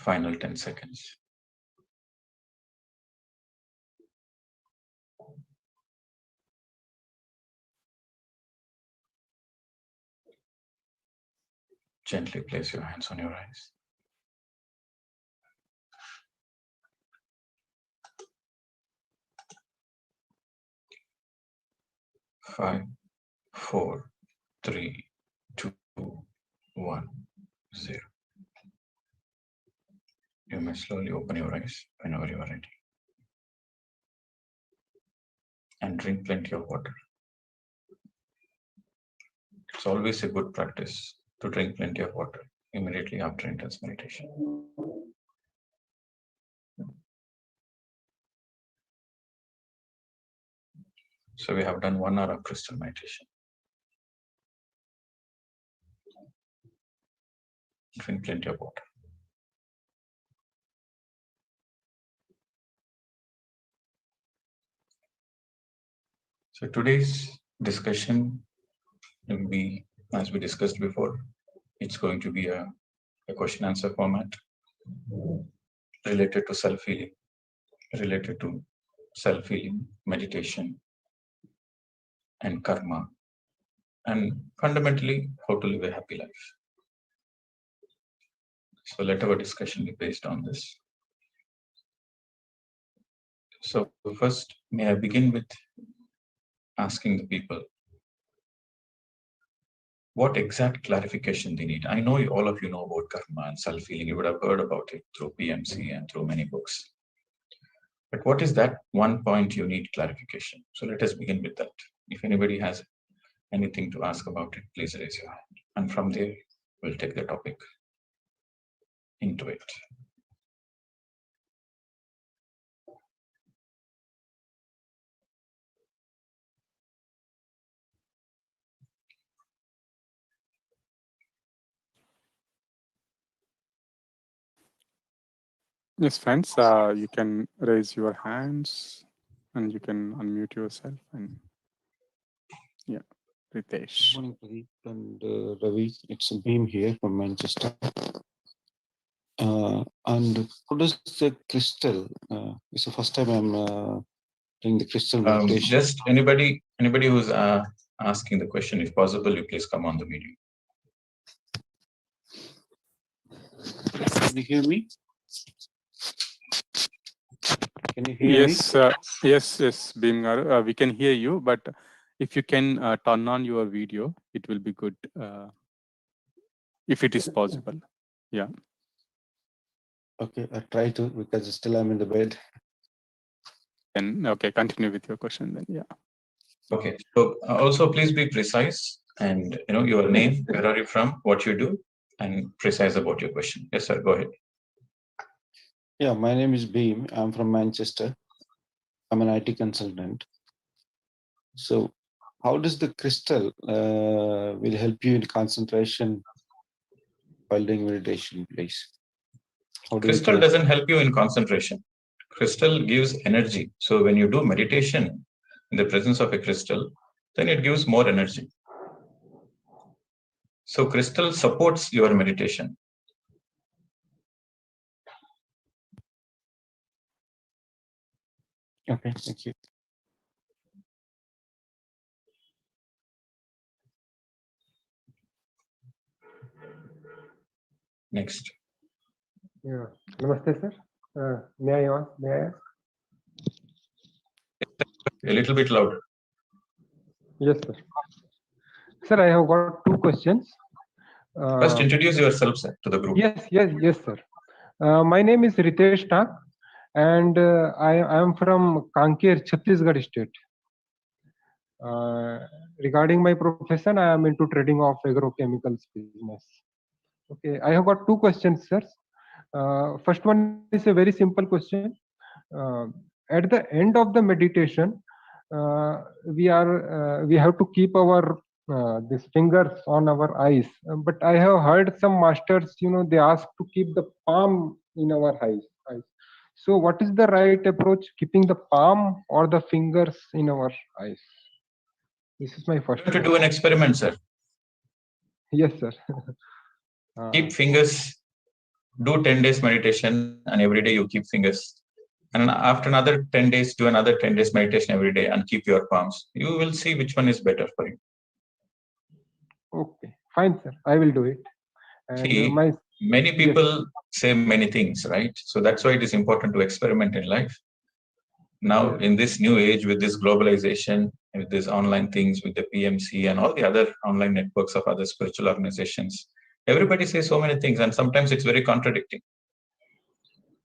final 10 seconds. Gently place your hands on your eyes. 5, 4, 3, 2, 1, 0. You may slowly open your eyes whenever you are ready. And drink plenty of water. It's always a good practice to drink plenty of water immediately after intense meditation. So we have done 1 hour of crystal meditation. Drink plenty of water. So today's discussion will be, as we discussed before, it's going to be a question answer format related to self-healing, meditation, and karma, and fundamentally how to live a happy life. So let our discussion be based on this. So first, may I begin with asking the people what exact clarification they need. I know all of you know about karma and self-healing. You would have heard about it through PMC and through many books. But what is that one point you need clarification? So let us begin with that. If anybody has anything to ask about it, please raise your hand. And from there, we'll take the topic into it. Yes, friends, you can raise your hands and you can unmute yourself. And yeah, Ritesh. Good morning, Pradeep and Ravi. It's Beam here from Manchester. And what is the crystal? It's the first time I'm doing the crystal meditation. Just anybody who's asking the question, if possible, you please come on the video. Can you hear me? Can you hear me? Yes, Bhimgar, we can hear you, but if you can turn on your video, it will be good if it is possible. Yeah. Okay, I try to because still I'm in the bed. And okay, continue with your question then. Yeah. Okay. So also please be precise and your name, where are you from, what you do, and precise about your question. Yes, sir. Go ahead. Yeah, my name is Beam. I'm from Manchester. I'm an IT consultant. So, how does the crystal will help you in concentration while doing meditation, please? Crystal doesn't help you in concentration. Crystal gives energy. So when you do meditation in the presence of a crystal, then it gives more energy. So crystal supports your meditation. Okay, thank you. Next. Yeah. Namaste, sir. May I ask? A little bit louder. Yes, sir. Sir, I have got 2 questions. First, introduce yourself, sir, to the group. Yes, sir. My name is Ritesh Tak, and I am from Kanker, Chhattisgarh state. Regarding my profession, I am into trading of agrochemicals business. Okay, I have got 2 questions, sir. First one is a very simple question. At the end of the meditation, we have to keep our these fingers on our eyes. But I have heard some masters, they ask to keep the palm in our eyes. So, what is the right approach? Keeping the palm or the fingers in our eyes? This is my first. You have to do an experiment, sir. Yes, sir. Keep fingers do 10 days meditation and every day you keep fingers. And after another 10 days, do another 10 days meditation every day and keep your palms. You will see which one is better for you. Okay, fine, sir. I will do it. And See, many people say many things, right? So that's why it is important to experiment in life. Now, in this new age, with this globalization, with these online things, with the PMC and all the other online networks of other spiritual organizations, everybody says so many things, and sometimes it's very contradicting.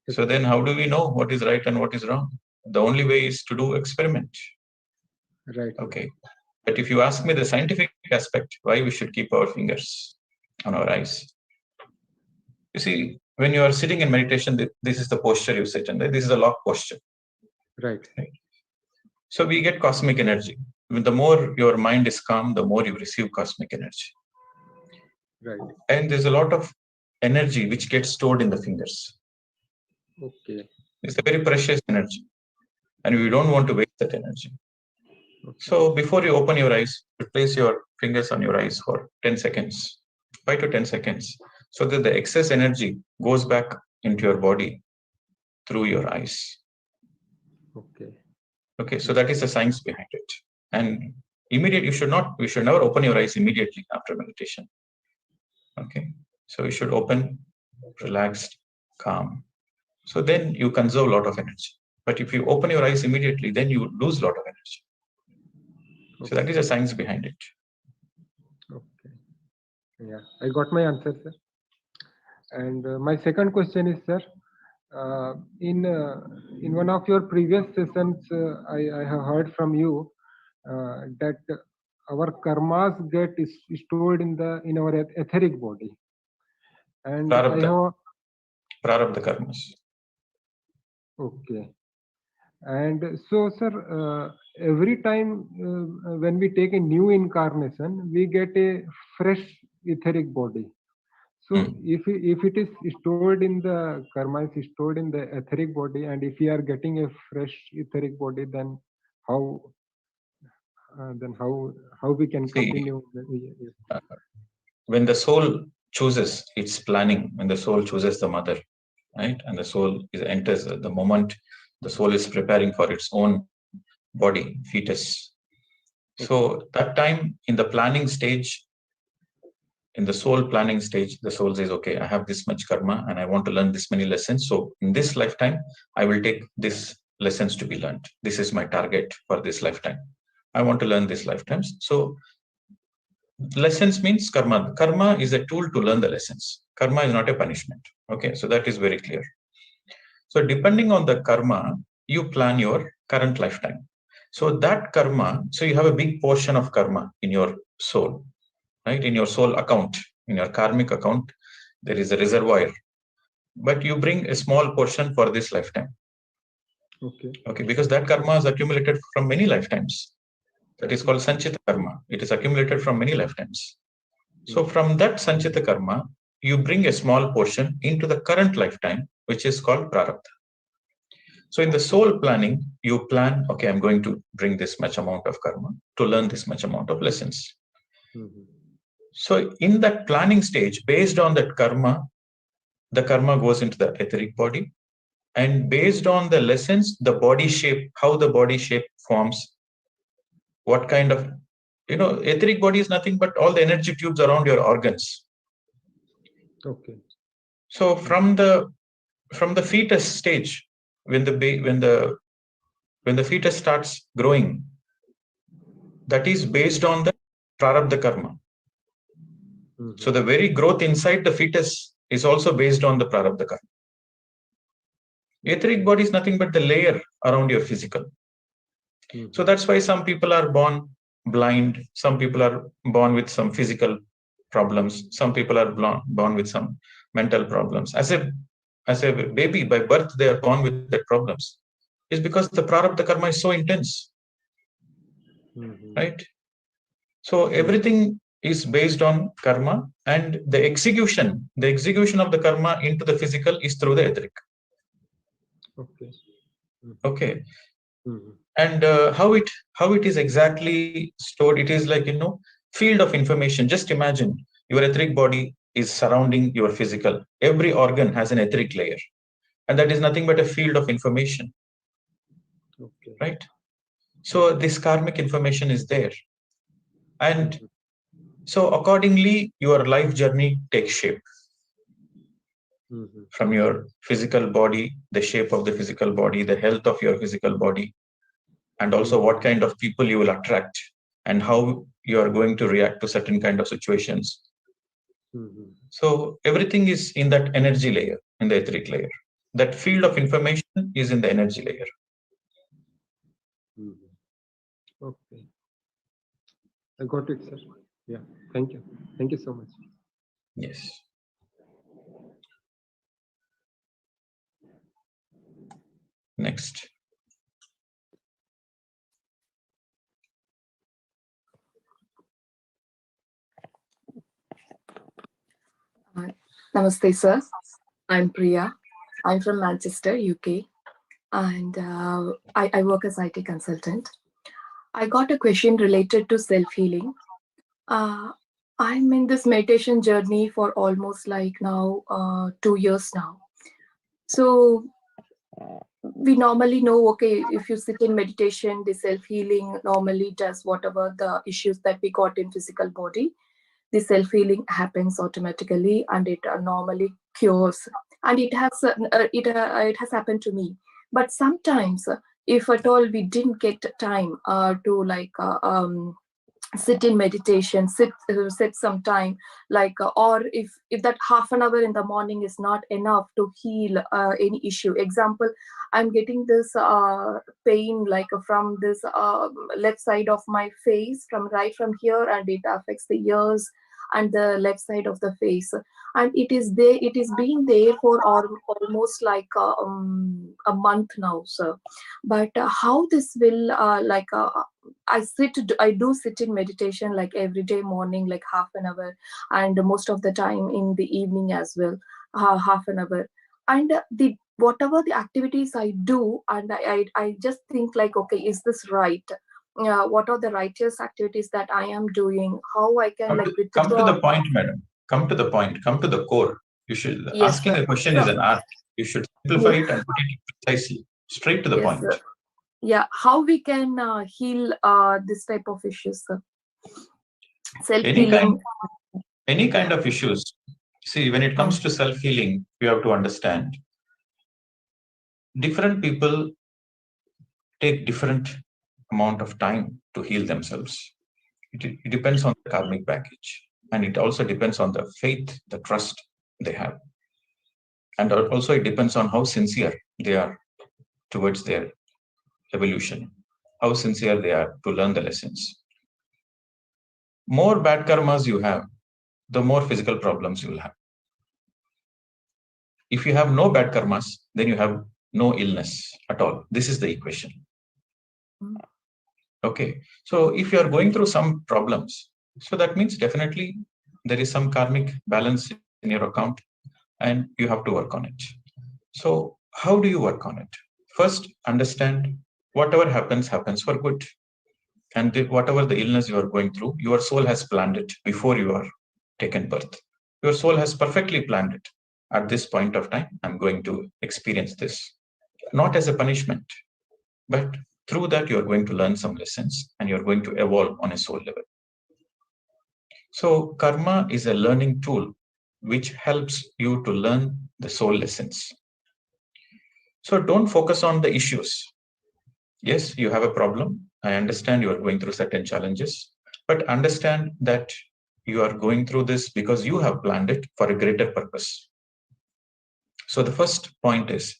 So then how do we know what is right and what is wrong? The only way is to do experiment. Right. Okay. But if you ask me the scientific aspect, why we should keep our fingers on our eyes. You see, when you are sitting in meditation, this is the posture you sit in. This is a lock posture. Right. So we get cosmic energy. The more your mind is calm, the more you receive cosmic energy. Right. And there's a lot of energy which gets stored in the fingers. Okay. It's a very precious energy. And we don't want to waste that energy. Okay. So before you open your eyes, you place your fingers on your eyes for 10 seconds, 5 to 10 seconds, so that the excess energy goes back into your body through your eyes. Okay. Okay, so that is the science behind it. And we should never open your eyes immediately after meditation. Okay, so you should open, relaxed, calm. So then you conserve a lot of energy. But if you open your eyes immediately, then you lose a lot of energy. Okay. So that is the science behind it. Okay. Yeah, I got my answer, sir. And my second question is, sir, in one of your previous sessions, I have heard from you that our karmas get stored in our etheric body, and Prarabdha karmas. Okay. And so, sir, every time when we take a new incarnation, we get a fresh etheric body. So if it is stored in the karma is stored in the etheric body, and if we are getting a fresh etheric body, then how we can continue? When the soul chooses its planning, when the soul chooses the mother, right, and the soul enters the moment the soul is preparing for its own body, fetus. So that time in the planning stage, in the soul planning stage, the soul says, okay, I have this much karma and I want to learn this many lessons. So in this lifetime, I will take these lessons to be learned. This is my target for this lifetime. I want to learn this lifetimes. So lessons means karma. Karma is a tool to learn the lessons. Karma is not a punishment. Okay, so that is very clear. So depending on the karma, you plan your current lifetime. So that karma, so you have a big portion of karma in your soul. Right, in your soul account, in your karmic account, there is a reservoir, but you bring a small portion for this lifetime. Okay, because that karma is accumulated from many lifetimes. That is called sanchita karma. It is accumulated from many lifetimes. So from that sanchita karma, you bring a small portion into the current lifetime, which is called prarabdha. So in the soul planning, you plan, okay, I'm going to bring this much amount of karma to learn this much amount of lessons. So in that planning stage, based on that karma, the karma goes into the etheric body. And based on the lessons, the body shape, how the body shape forms, what kind of, etheric body is nothing but all the energy tubes around your organs. Okay. So from the fetus stage, when the fetus starts growing, that is based on the prarabdha karma. So the very growth inside the fetus is also based on the prarabdha karma. Etheric body is nothing but the layer around your physical. So that's why some people are born blind, some people are born with some physical problems, some people are born with some mental problems. As a baby, by birth, they are born with their problems. It's because the prarabdha karma is so intense. Right? So everything is based on karma, and the execution of the karma into the physical is through the etheric. Okay. And how it is exactly stored, it is like, field of information. Just imagine your etheric body is surrounding your physical. Every organ has an etheric layer, and that is nothing but a field of information. Okay. Right? So this karmic information is there. And so accordingly, your life journey takes shape. From your physical body, the shape of the physical body, the health of your physical body, and also what kind of people you will attract and how you are going to react to certain kind of situations. So everything is in that energy layer, in the etheric layer. That field of information is in the energy layer. Okay. I got it, sir. Yeah. Thank you. Thank you so much. Yes. Next. Namaste, sir. I'm Priya. I'm from Manchester, UK, and I work as IT consultant. I got a question related to self-healing. I'm in this meditation journey for almost like now 2 years now. So we normally know, okay, if you sit in meditation, the self-healing normally does whatever the issues that we got in physical body. The self-healing happens automatically, and it normally cures. And it has happened to me. But sometimes, if at all we didn't get time to sit in meditation, sit some time, or if that half an hour in the morning is not enough to heal any issue. Example, I'm getting this pain from this left side of my face, right from here, and it affects the ears and the left side of the face, and it is been there for almost a month now, sir. But how this will I do sit in meditation like every day morning, like half an hour, and most of the time in the evening as well, half an hour. And the whatever the activities I do, and I just think like, okay, is this right? What are the righteous activities that I am doing? How I can Come to withdraw? the point, madam. Come to the point. Come to the core. You should Yes, asking sir. a question is an art. You should simplify it and put it precisely, straight to the Yes, point. sir. Yeah, how we can heal this type of issues, sir? Self-healing. Any kind of issues. See, when it comes to self-healing, you have to understand different people take different amount of time to heal themselves. It depends on the karmic package, and it also depends on the faith, the trust they have, and also it depends on how sincere they are towards their evolution, how sincere they are to learn the lessons. More bad karmas you have, the more physical problems you will have. If you have no bad karmas, then you have no illness at all. This is the equation. Okay, so if you are going through some problems, so that means definitely there is some karmic balance in your account, and you have to work on it. So how do you work on it? First, understand whatever happens for good. And whatever the illness you are going through, your soul has planned it before you are taken birth. Your soul has perfectly planned it. At this point of time, I'm going to experience this, not as a punishment, but through that you're going to learn some lessons and you're going to evolve on a soul level. So karma is a learning tool which helps you to learn the soul lessons. So don't focus on the issues. Yes, you have a problem. I understand you are going through certain challenges, but understand that you are going through this because you have planned it for a greater purpose. So the first point is,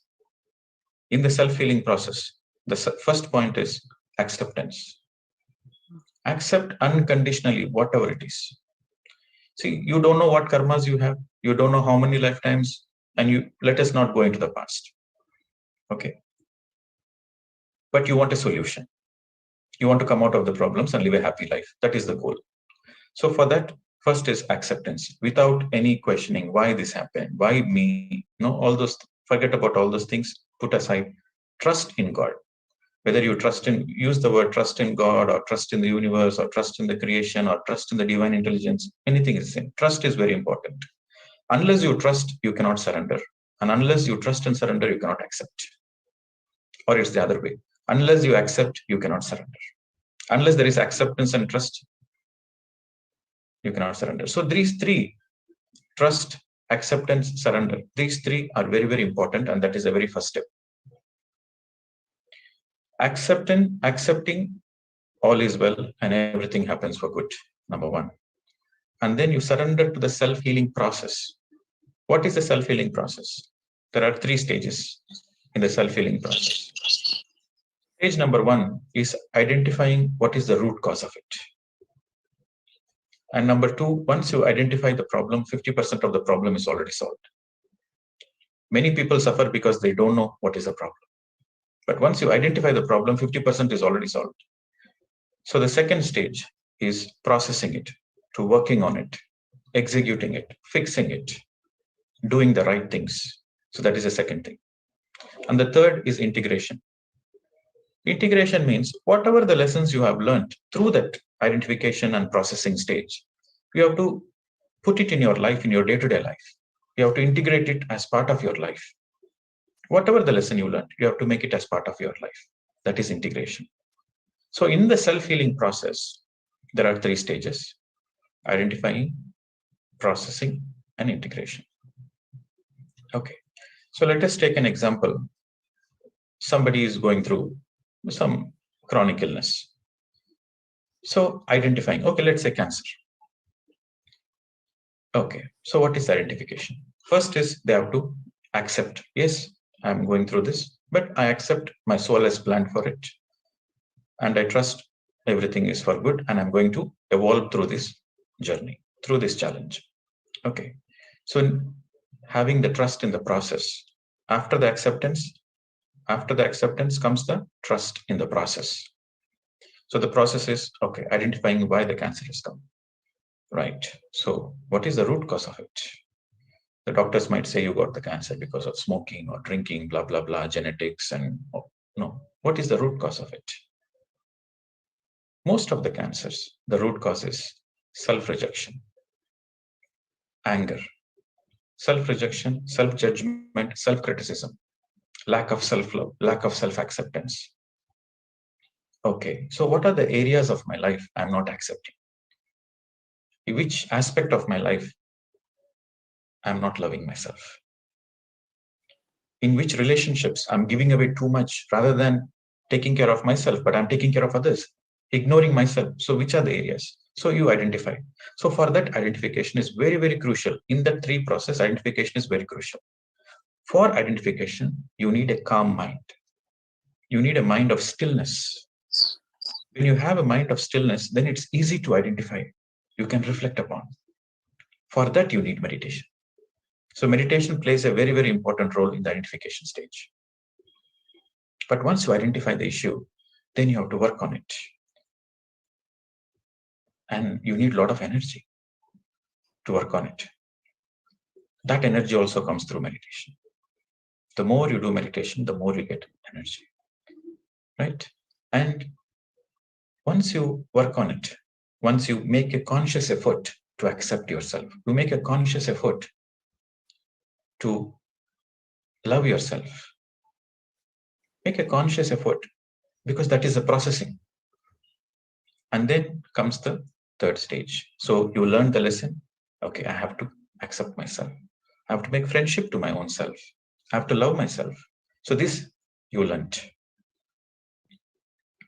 in the self-healing process, the first point is acceptance. Accept unconditionally whatever it is. See, you don't know what karmas you have. You don't know how many lifetimes, and let us not go into the past. Okay. But you want a solution. You want to come out of the problems and live a happy life. That is the goal. So for that, first is acceptance without any questioning why this happened, why me, all those, forget about all those things, put aside, trust in God. Whether you use the word trust in God or trust in the universe or trust in the creation or trust in the divine intelligence, anything is the same. Trust is very important. Unless you trust, you cannot surrender. And unless you trust and surrender, you cannot accept. Or it's the other way. Unless you accept, you cannot surrender. Unless there is acceptance and trust, you cannot surrender. So these three, trust, acceptance, surrender, these three are very, very important. And that is the very first step. Accepting all is well and everything happens for good, number one. And then you surrender to the self-healing process. What is the self-healing process? There are three stages in the self-healing process. Stage number one is identifying what is the root cause of it. And number two, once you identify the problem, 50% of the problem is already solved. Many people suffer because they don't know what is the problem. But once you identify the problem, 50% is already solved. So the second stage is processing it, to working on it, executing it, fixing it, doing the right things. So that is the second thing. And the third is integration. Integration means whatever the lessons you have learned through that identification and processing stage, you have to put it in your life, in your day-to-day life. You have to integrate it as part of your life. Whatever the lesson you learned, you have to make it as part of your life. That is integration. So in the self-healing process, there are three stages: identifying, processing, and integration. Okay, so let us take an example. Somebody is going through some chronic illness. So identifying, okay, let's say cancer. Okay, so what is identification? First is they have to accept, yes, I'm going through this, but I accept my soul has planned for it. And I trust everything is for good, and I'm going to evolve through this journey, through this challenge. Okay, so having the trust in the process. After the acceptance comes the trust in the process. So the process is, okay, identifying why the cancer has come. Right. So what is the root cause of it? The doctors might say you got the cancer because of smoking or drinking, blah, blah, blah, genetics. And no, what is the root cause of it? Most of the cancers, the root cause is self-rejection, anger, self-rejection, self-judgment, self-criticism, lack of self-love, lack of self-acceptance. Okay, so what are the areas of my life I'm not accepting? In which aspect of my life I'm not loving myself? In which relationships I'm giving away too much rather than taking care of myself, but I'm taking care of others, ignoring myself. So which are the areas? So you identify. So for that, identification is very, very crucial. In that three process, identification is very crucial. For identification, you need a calm mind. You need a mind of stillness. When you have a mind of stillness, then it's easy to identify. You can reflect upon. For that, you need meditation. So meditation plays a very, very important role in the identification stage. But once you identify the issue, then you have to work on it. And you need a lot of energy to work on it. That energy also comes through meditation. The more you do meditation, the more you get energy, right? And once you work on it, once you make a conscious effort to accept yourself, you make a conscious effort to love yourself, make a conscious effort, because that is the processing. And then comes the third stage. So you learn the lesson. Okay, I have to accept myself. I have to make friendship to my own self. I have to love myself. So this you learned.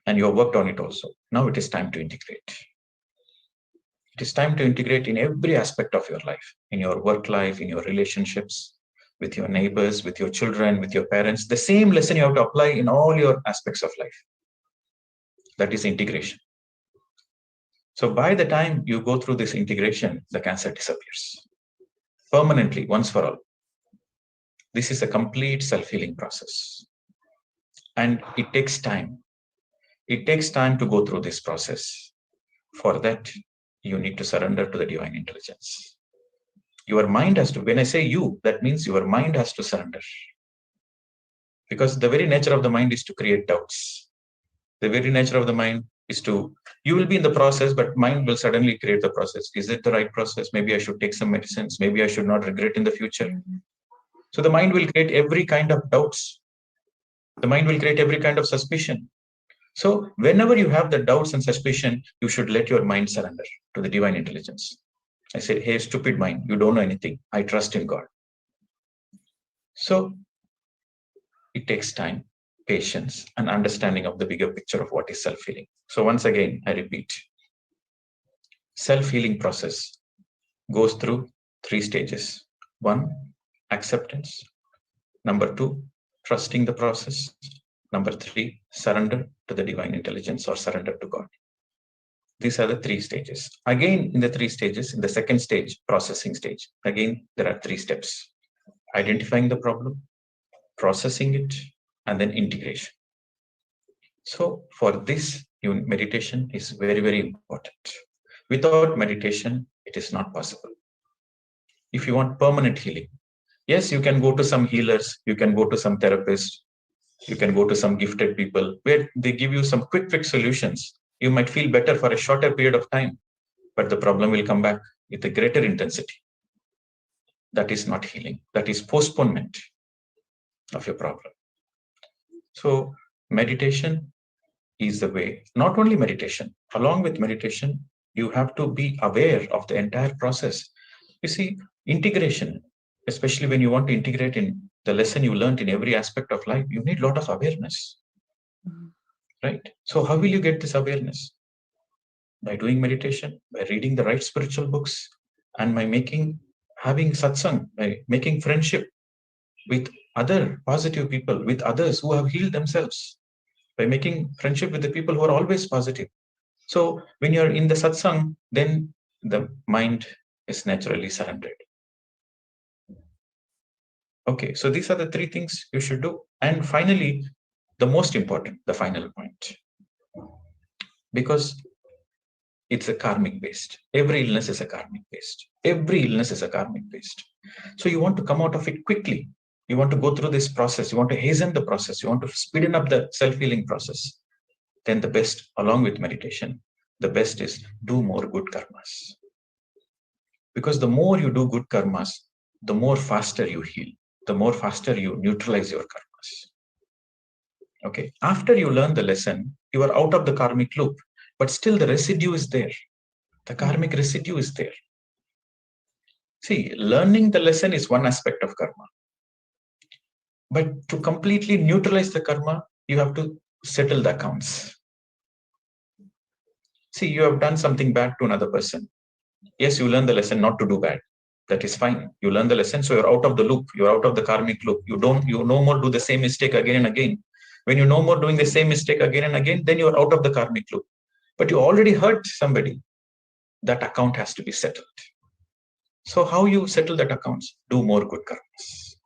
And you have worked on it also. Now it is time to integrate. It is time to integrate in every aspect of your life, in your work life, in your relationships, with your neighbors, with your children, with your parents. The same lesson you have to apply in all your aspects of life. That is integration. So by the time you go through this integration, the cancer disappears permanently, once for all. This is a complete self-healing process. And it takes time. It takes time to go through this process. For that, you need to surrender to the divine intelligence. Your mind has to, when I say you, that means your mind has to surrender. Because the very nature of the mind is to create doubts. The very nature of the mind is to, you will be in the process, but mind will suddenly create the process. Is it the right process? Maybe I should take some medicines. Maybe I should not regret in the future. So the mind will create every kind of doubts. The mind will create every kind of suspicion. So whenever you have the doubts and suspicion, you should let your mind surrender to the divine intelligence. I said, hey, stupid mind, you don't know anything. I trust in God. So it takes time, patience, and understanding of the bigger picture of what is self-healing. So once again, I repeat, self-healing process goes through 3 stages. 1, acceptance. Number 2, trusting the process. Number 3, surrender to the divine intelligence or surrender to God. These are the 3 stages. Again, in the 3 stages, in the second stage, processing stage, again, there are 3 steps. Identifying the problem, processing it, and then integration. So for this, meditation is very, very important. Without meditation, it is not possible. If you want permanent healing, yes, you can go to some healers, you can go to some therapists, you can go to some gifted people where they give you some quick solutions. You might feel better for a shorter period of time, but the problem will come back with a greater intensity. That is not healing. That is postponement of your problem. So meditation is the way. Not only meditation, along with meditation, you have to be aware of the entire process. You see, integration, especially when you want to integrate in the lesson you learned in every aspect of life, you need a lot of awareness, right? So how will you get this awareness? By doing meditation, by reading the right spiritual books, and by having satsang, by making friendship with other positive people, with others who have healed themselves, by making friendship with the people who are always positive. So when you're in the satsang, then the mind is naturally surrendered. Okay, so these are the 3 things you should do. And finally, the most important, the final point, because it's a karmic based. Every illness is a karmic based. Every illness is a karmic based. So you want to come out of it quickly. You want to go through this process. You want to hasten the process. You want to speed up the self-healing process. Then the best, along with meditation, the best is do more good karmas. Because the more you do good karmas, the more faster you heal, the more faster you neutralize your karmas. Okay, after you learn the lesson, you are out of the karmic loop, but still the residue is there. The karmic residue is there. See, learning the lesson is one aspect of karma. But to completely neutralize the karma, you have to settle the accounts. See, you have done something bad to another person. Yes, you learn the lesson not to do bad. That is fine. You learn the lesson, so you're out of the loop. You're out of the karmic loop. You no more do the same mistake again and again. When you no more doing the same mistake again and again, then you're out of the karmic loop. But you already hurt somebody. That account has to be settled. So how you settle that accounts? Do more good karmas.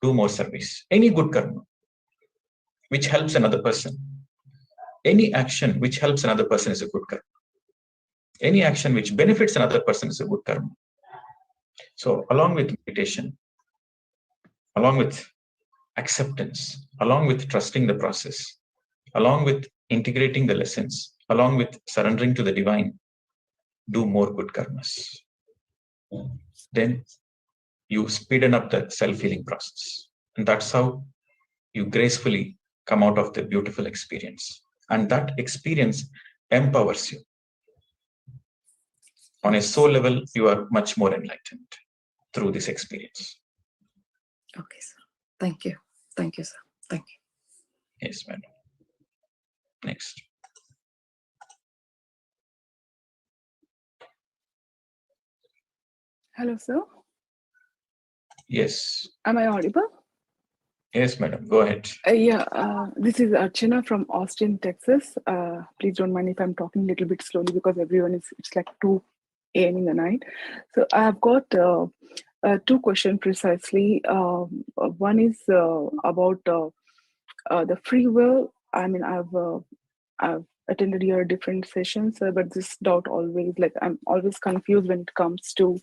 Do more service. Any good karma which helps another person. Any action which helps another person is a good karma. Any action which benefits another person is a good karma. So along with meditation, along with acceptance, along with trusting the process, along with integrating the lessons, along with surrendering to the divine, do more good karmas. Then you speeden up the self-healing process. And that's how you gracefully come out of the beautiful experience. And that experience empowers you. On a soul level, you are much more enlightened through this experience. Okay, sir. Thank you. Thank you, sir. Thank you. Yes, madam. Next. Hello, sir. Yes. Am I audible? Yes, madam. Go ahead. This is Archana from Austin, Texas. Please don't mind if I'm talking a little bit slowly because it's like 2 a.m. in the night. So I've got 2 questions precisely. One is about the free will. I mean, I've attended your different sessions, but this doubt always, like, I'm always confused when it comes to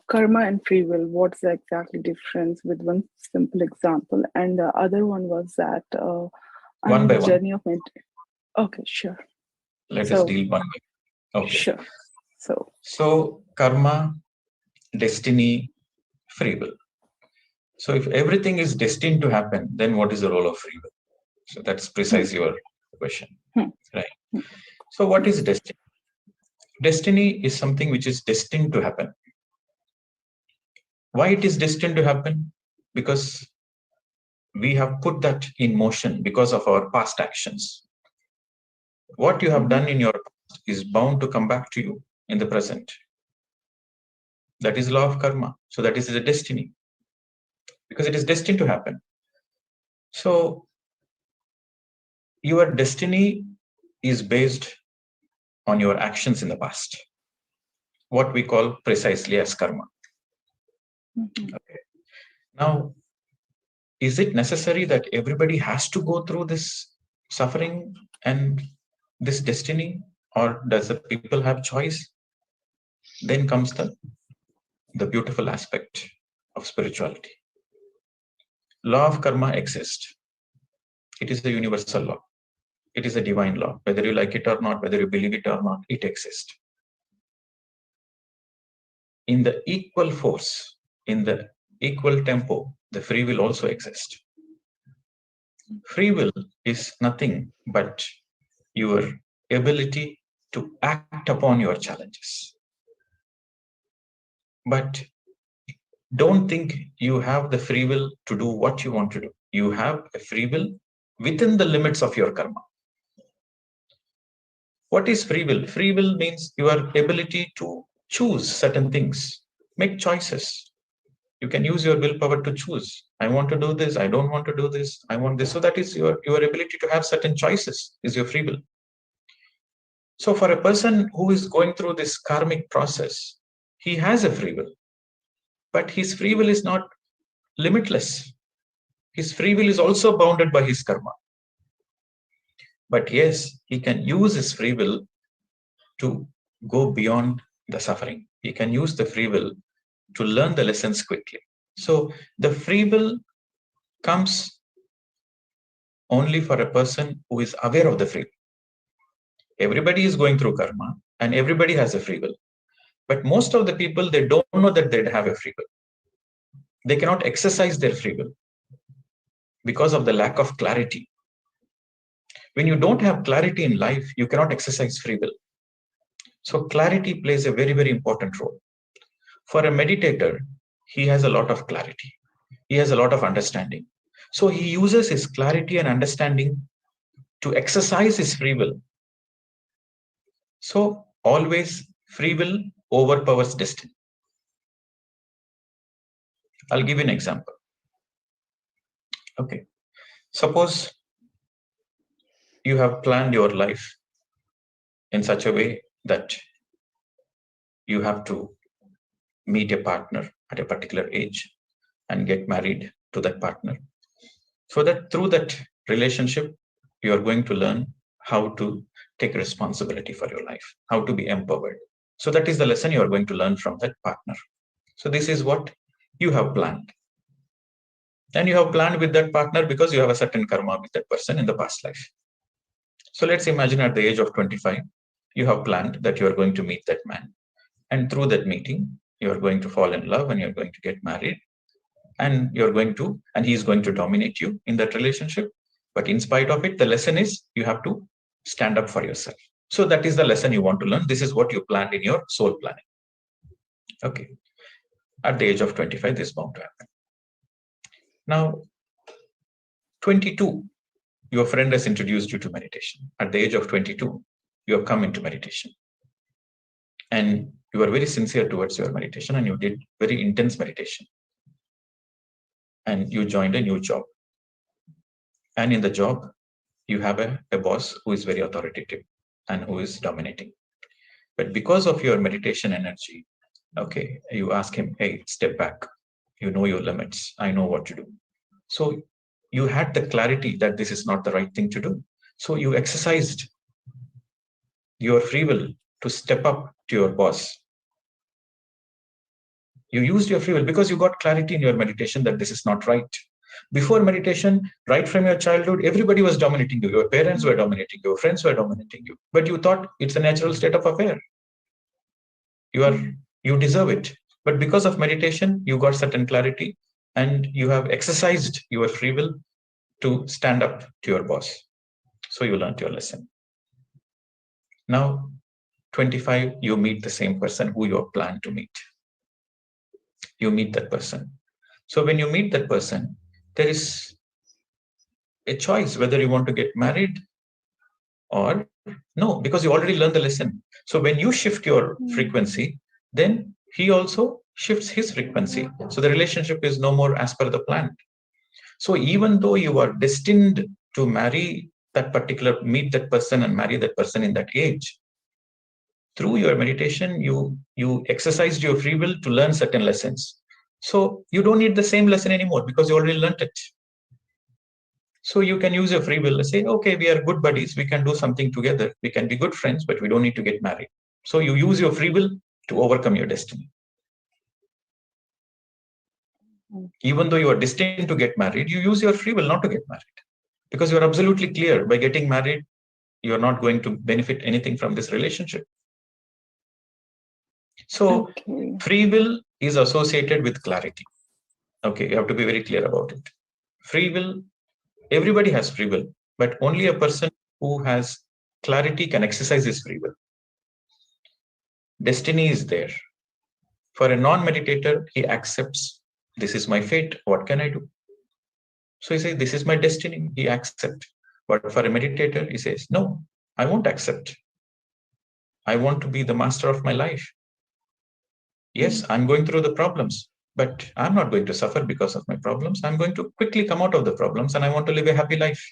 karma and free will. What's the exactly difference, with one simple example? And the other one was that I'm One on by the one. journey of Okay, sure. Let us deal one by. Okay. Sure. So karma, destiny, free will. So if everything is destined to happen, then what is the role of free will? So that's precisely your question, right? So what is destiny? Destiny is something which is destined to happen. Why it is destined to happen? Because we have put that in motion because of our past actions. What you have done in your past is bound to come back to you in the present. That is law of karma. So that is the destiny, because it is destined to happen. So your destiny is based on your actions in the past, what we call precisely as karma. Okay. Now, is it necessary that everybody has to go through this suffering and this destiny, or does the people have choice? Then comes the beautiful aspect of spirituality. Law of karma exists. It is a universal law. It is a divine law. Whether you like it or not, whether you believe it or not, it exists. In the equal force, in the equal tempo, the free will also exists. Free will is nothing but your ability to act upon your challenges. But don't think you have the free will to do what you want to do. You have a free will within the limits of your karma. What is free will? Free will means your ability to choose certain things, make choices. You can use your willpower to choose. I want to do this. I don't want to do this. I want this. So that is your ability to have certain choices is your free will. So for a person who is going through this karmic process, he has a free will, but his free will is not limitless. His free will is also bounded by his karma. But yes, he can use his free will to go beyond the suffering. He can use the free will to learn the lessons quickly. So the free will comes only for a person who is aware of the free will. Everybody is going through karma and everybody has a free will. But most of the people, they don't know that they have a free will. They cannot exercise their free will because of the lack of clarity. When you don't have clarity in life, you cannot exercise free will. So clarity plays a very, very important role. For a meditator, he has a lot of clarity. He has a lot of understanding. So he uses his clarity and understanding to exercise his free will. So always free will overpowers destiny. I'll give you an example. Okay. Suppose you have planned your life in such a way that you have to meet a partner at a particular age and get married to that partner. So that through that relationship, you are going to learn how to take responsibility for your life, how to be empowered. So that is the lesson you are going to learn from that partner. So this is what you have planned. And you have planned with that partner because you have a certain karma with that person in the past life. So let's imagine at the age of 25, you have planned that you are going to meet that man. And through that meeting, you are going to fall in love and you're going to get married. And he's going to dominate you in that relationship. But in spite of it, the lesson is you have to stand up for yourself. So that is the lesson you want to learn. This is what you planned in your soul planning. Okay. At the age of 25, this is bound to happen. Now, 22, your friend has introduced you to meditation. At the age of 22, you have come into meditation. And you are very sincere towards your meditation and you did very intense meditation. And you joined a new job. And in the job, you have a boss who is very authoritative and who is dominating. But because of your meditation energy, okay, you ask him, hey, step back. You know your limits. I know what to do. So you had the clarity that this is not the right thing to do. So you exercised your free will to step up to your boss. You used your free will because you got clarity in your meditation that this is not right. Before meditation, right from your childhood, everybody was dominating you. Your parents were dominating you, your friends were dominating you. But you thought it's a natural state of affair. You deserve it. But because of meditation, you got certain clarity and you have exercised your free will to stand up to your boss. So you learned your lesson. Now, 25, you meet the same person who you have planned to meet. You meet that person. So when you meet that person, there is a choice whether you want to get married or no, because you already learned the lesson. So when you shift your frequency, then he also shifts his frequency. So the relationship is no more as per the plan. So even though you are destined to marry that particular, meet that person and marry that person in that age, through your meditation, you exercised your free will to learn certain lessons. So you don't need the same lesson anymore because you already learned it. So you can use your free will and say, okay, we are good buddies. We can do something together. We can be good friends, but we don't need to get married. So you use your free will to overcome your destiny. Even though you are destined to get married, you use your free will not to get married. Because you are absolutely clear by getting married, you are not going to benefit anything from this relationship. So free will is associated with clarity. Okay, you have to be very clear about it. Free will, everybody has free will, but only a person who has clarity can exercise his free will. Destiny is there. For a non-meditator, he accepts, this is my fate, what can I do? So he says, this is my destiny, he accepts. But for a meditator, he says, no, I won't accept. I want to be the master of my life. Yes, I'm going through the problems, but I'm not going to suffer because of my problems. I'm going to quickly come out of the problems and I want to live a happy life.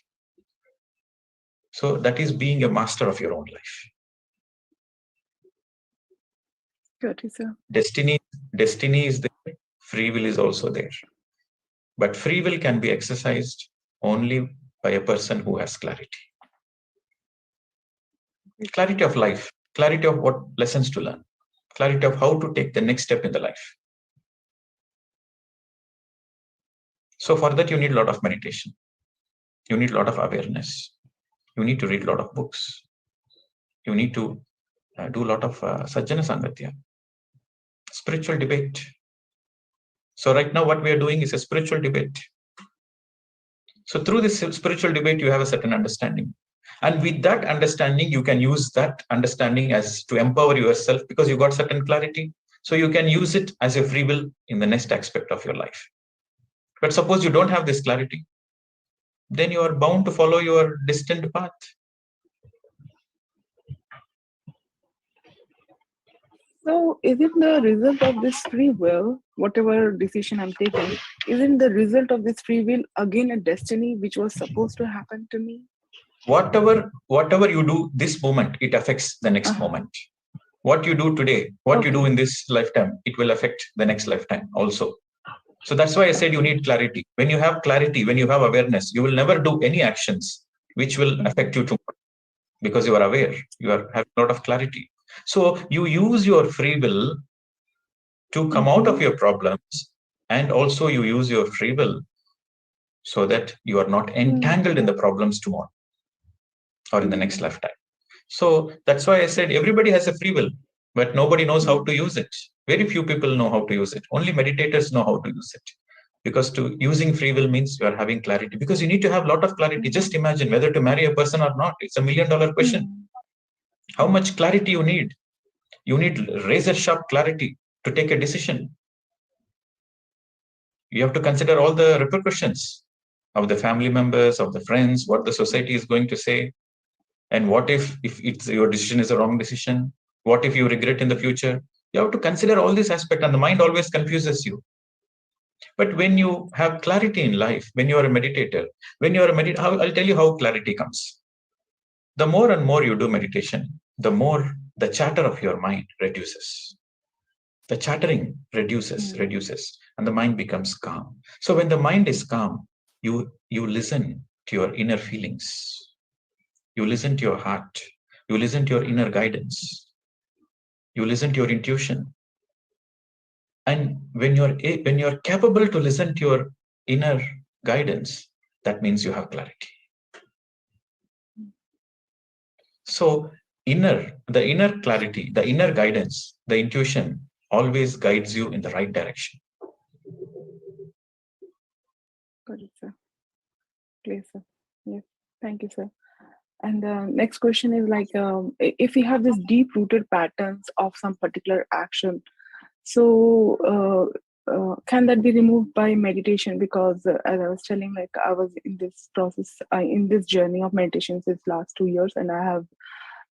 So that is being a master of your own life. Got it, sir. Destiny is there, free will is also there. But free will can be exercised only by a person who has clarity. Clarity of life, clarity of what lessons to learn, clarity of how to take the next step in the life. So for that, you need a lot of meditation. You need a lot of awareness. You need to read a lot of books. You need to do a lot of Sajjana Sangatya, spiritual debate. So right now what we are doing is a spiritual debate. So through this spiritual debate, you have a certain understanding. And with that understanding, you can use that understanding as to empower yourself because you got certain clarity. So you can use it as a free will in the next aspect of your life. But suppose you don't have this clarity, then you are bound to follow your destined path. So isn't the result of this free will, whatever decision I'm taking, isn't the result of this free will again a destiny which was supposed to happen to me? Whatever you do this moment, it affects the next moment. What you do today, what you do in this lifetime, it will affect the next lifetime also. So that's why I said you need clarity. When you have clarity, when you have awareness, you will never do any actions which will affect you tomorrow because you are aware, you have a lot of clarity. So you use your free will to come out of your problems, and also you use your free will so that you are not entangled in the problems tomorrow or in the next lifetime. So that's why I said everybody has a free will, but nobody knows how to use it. Very few people know how to use it. Only meditators know how to use it. Because using free will means you are having clarity. Because you need to have a lot of clarity. Just imagine whether to marry a person or not. It's $1 million question. How much clarity you need? You need razor sharp clarity to take a decision. You have to consider all the repercussions of the family members, of the friends, what the society is going to say. And what if your decision is a wrong decision? What if you regret in the future? You have to consider all these aspects, and the mind always confuses you. But when you have clarity in life, when you are a meditator, I'll tell you how clarity comes. The more and more you do meditation, the more the chatter of your mind reduces. The chattering reduces, and the mind becomes calm. So when the mind is calm, you listen to your inner feelings. You listen to your heart. You listen to your inner guidance. You listen to your intuition. And when you're capable to listen to your inner guidance, that means you have clarity. So the inner clarity, the inner guidance, the intuition always guides you in the right direction. Got it, sir. Clear, sir. Yes. Thank you, sir. And the next question is like, if we have this deep-rooted patterns of some particular action, so can that be removed by meditation? Because as I was telling, like I was in this process, in this journey of meditation since last 2 years, and I have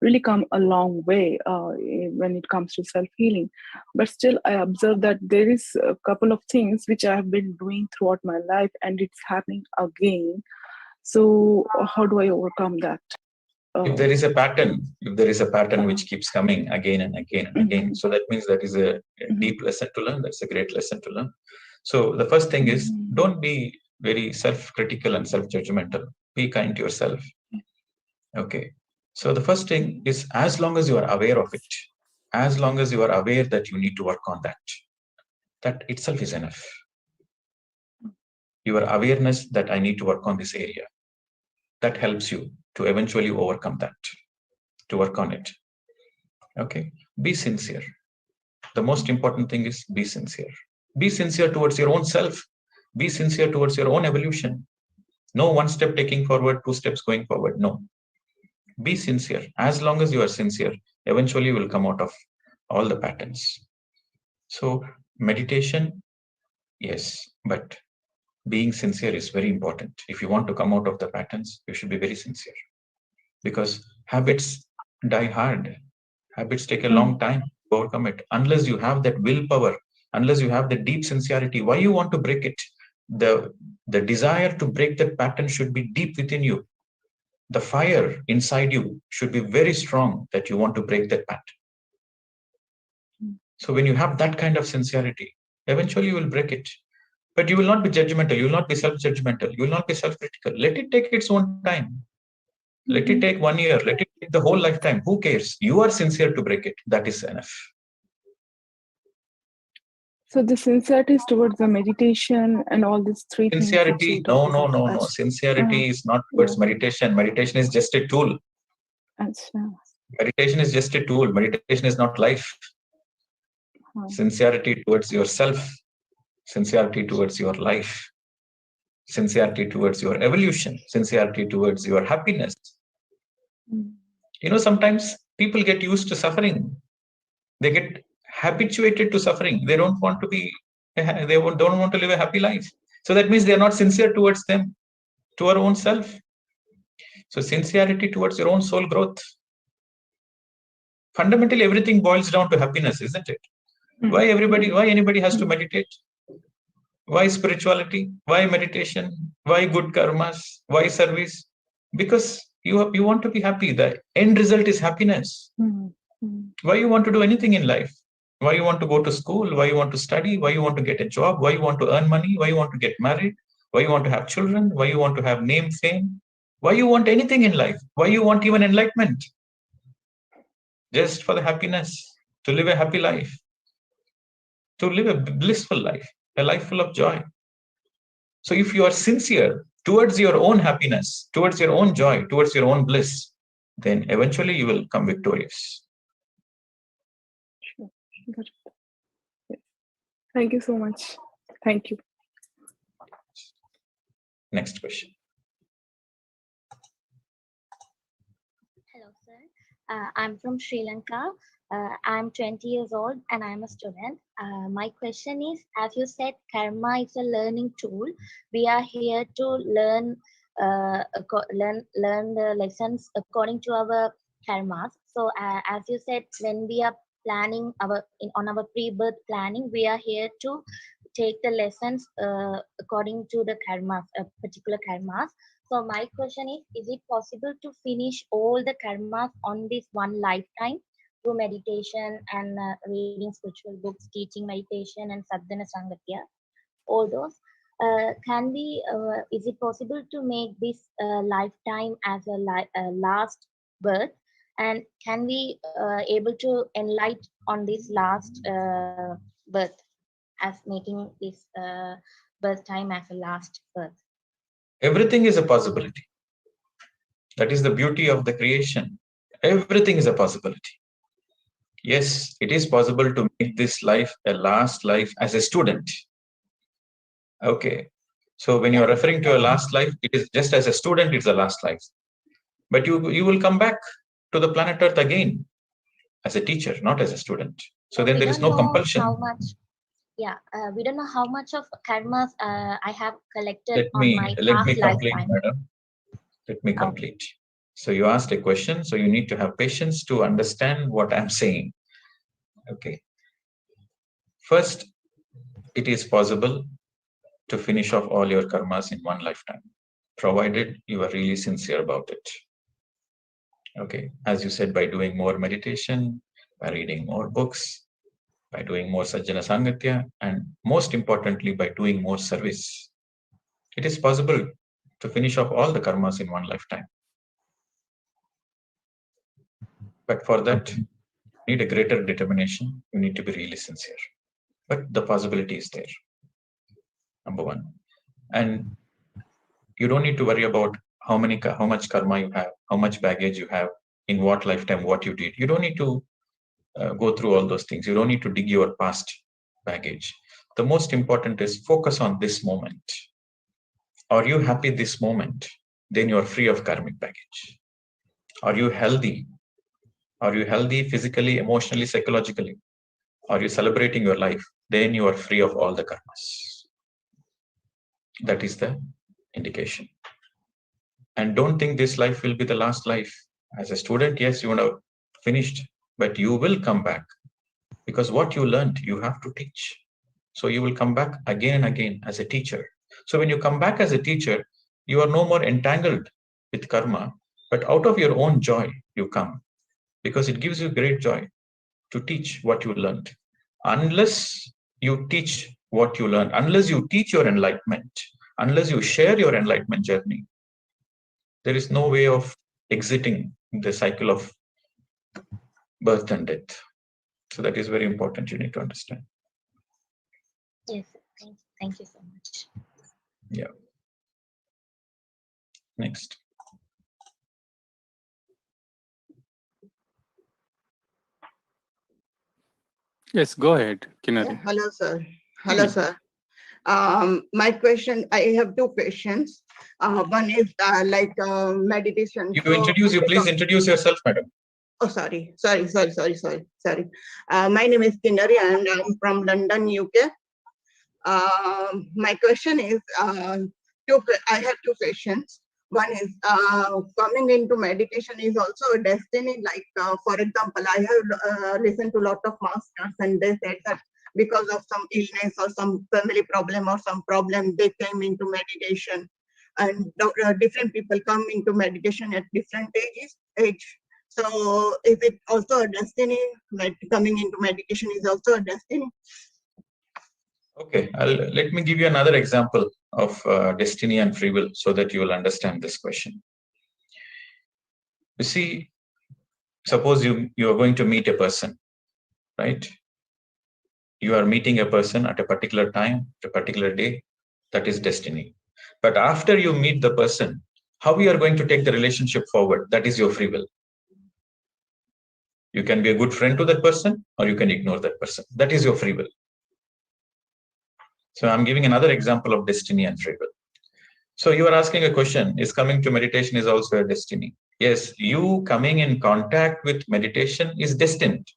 really come a long way when it comes to self-healing. But still, I observe that there is a couple of things which I have been doing throughout my life, and it's happening again. So how do I overcome that? If there is a pattern which keeps coming again and again and again, so that means that is a deep lesson to learn. That's a great lesson to learn. So the first thing is, don't be very self-critical and self-judgmental. Be kind to yourself. Okay. So the first thing is, as long as you are aware of it, as long as you are aware that you need to work on that, that itself is enough. Your awareness that I need to work on this area, that helps you to eventually overcome that, to work on it. Okay. Be sincere. The most important thing is be sincere. Be sincere towards your own self. Be sincere towards your own evolution. No one step taking forward, 2 steps going forward. No. Be sincere. As long as you are sincere, eventually you will come out of all the patterns. So meditation, yes, but being sincere is very important. If you want to come out of the patterns, you should be very sincere, because habits die hard. Habits take a long time to overcome it. Unless you have that willpower, unless you have the deep sincerity, why you want to break it? The desire to break that pattern should be deep within you. The fire inside you should be very strong that you want to break that pattern. So when you have that kind of sincerity, eventually you will break it. But you will not be judgmental. You will not be self-judgmental. You will not be self-critical. Let it take its own time. Let it take 1 year. Let it take the whole lifetime. Who cares? You are sincere to break it. That is enough. So the sincerity is towards the meditation and all these 3 things. Sincerity, no. Sincerity is not towards meditation. Meditation is just a tool. Meditation is just a tool. Meditation is not life. Sincerity towards yourself. Sincerity towards your life. Sincerity towards your evolution. Sincerity towards your happiness. You know, sometimes people get used to suffering. They get habituated to suffering. They don't want to be, they don't want to live a happy life. So that means they are not sincere towards them, to our own self. So sincerity towards your own soul growth. Fundamentally, everything boils down to happiness, isn't it? Why anybody has to meditate? Why spirituality? Why meditation? Why good karmas? Why service? Because you want to be happy. The end result is happiness. Why you want to do anything in life? Why you want to go to school? Why you want to study? Why you want to get a job? Why you want to earn money? Why you want to get married? Why you want to have children? Why you want to have name, fame? Why you want anything in life? Why you want even enlightenment? Just for the happiness, to live a happy life, to live a blissful life, a life full of joy. So if you are sincere towards your own happiness, towards your own joy, towards your own bliss, then eventually you will come victorious. Sure. Got it. Yes. Thank you so much. Thank you. Next question. Hello, sir. I'm from Sri Lanka. I'm 20 years old and I'm a student. My question is, as you said, karma is a learning tool. We are here to learn the lessons according to our karmas. So as you said, when we are planning on our pre-birth planning, we are here to take the lessons according to the karmas, particular karmas. So my question is it possible to finish all the karmas on this one lifetime through meditation and reading spiritual books, teaching meditation and sadhana sangatya, all those? Is it possible to make this lifetime as a last birth? And can we able to enlighten on this last birth as making this birth time as a last birth? Everything is a possibility. That is the beauty of the creation. Everything is a possibility. Yes, it is possible to make this life a last life as a student. Okay. So when you are referring to a last life, it is just as a student, it's a last life. But you will come back to the planet Earth again as a teacher, not as a student. So then we there is don't no know compulsion. how much. Yeah, we don't know how much of karmas I have collected Let on my me past complete, lifetime. madam. Let me complete. So you asked a question, so you need to have patience to understand what I'm saying. Okay. First, it is possible to finish off all your karmas in one lifetime, provided you are really sincere about it. Okay. As you said, by doing more meditation, by reading more books, by doing more sajjana sangatya, and most importantly, by doing more service. It is possible to finish off all the karmas in one lifetime. But for that, you need a greater determination. You need to be really sincere. But the possibility is there. Number one. And you don't need to worry about how much karma you have, how much baggage you have, in what lifetime, what you did. You don't need to go through all those things. You don't need to dig your past baggage. The most important is focus on this moment. Are you happy this moment? Then you are free of karmic baggage. Are you healthy? Are you healthy physically, emotionally, psychologically? Are you celebrating your life? Then you are free of all the karmas. That is the indication. And don't think this life will be the last life. As a student, yes, you have finished, but you will come back, because what you learned, you have to teach. So you will come back again and again as a teacher. So when you come back as a teacher, you are no more entangled with karma, but out of your own joy, you come, because it gives you great joy to teach what you learned. Unless you teach what you learned, unless you teach your enlightenment, unless you share your enlightenment journey, there is no way of exiting the cycle of birth and death. So that is very important. You need to understand. Yes, thank you so much. Yeah. Next. Yes, go ahead, Kinari. Yeah, hello, sir. Hello, sir. My question, I have two questions. One is meditation. Please introduce yourself, madam. Oh, sorry. My name is Kinari and I'm from London, UK. My question is, I have two questions. One is, coming into meditation is also a destiny. Like, for example, I have listened to a lot of masters and they said that because of some illness or some family problem or some problem, they came into meditation. And different people come into meditation at different age. So is it also a destiny? Like coming into meditation is also a destiny? Okay, let me give you another example of destiny and free will so that you will understand this question. You see, suppose you are going to meet a person, right? You are meeting a person at a particular time, a particular day, that is destiny. But after you meet the person, how you are going to take the relationship forward, that is your free will. You can be a good friend to that person or you can ignore that person. That is your free will. So I'm giving another example of destiny and free will. So you are asking a question, is coming to meditation is also a destiny? Yes, you coming in contact with meditation is destined.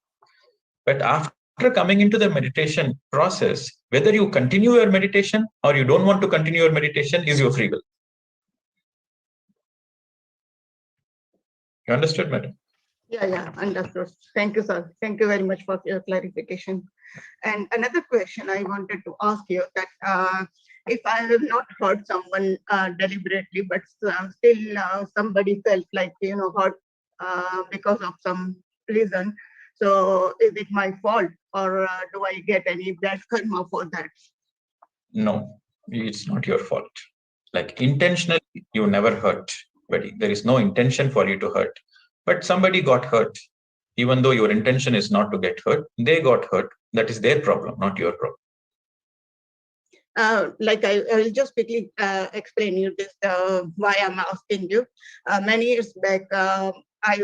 But after coming into the meditation process, whether you continue your meditation or you don't want to continue your meditation is your free will. You understood, madam? Yeah, understood. Thank you, sir. Thank you very much for your clarification. And another question I wanted to ask you that if I have not hurt someone deliberately, but still somebody felt like, hurt because of some reason, so is it my fault or do I get any bad karma for that? No, it's not your fault. Like intentionally, you never hurt anybody. There is no intention for you to hurt. But somebody got hurt. Even though your intention is not to get hurt, they got hurt. That is their problem, not your problem. like I will just quickly explain you this why I'm asking you. Many years back, I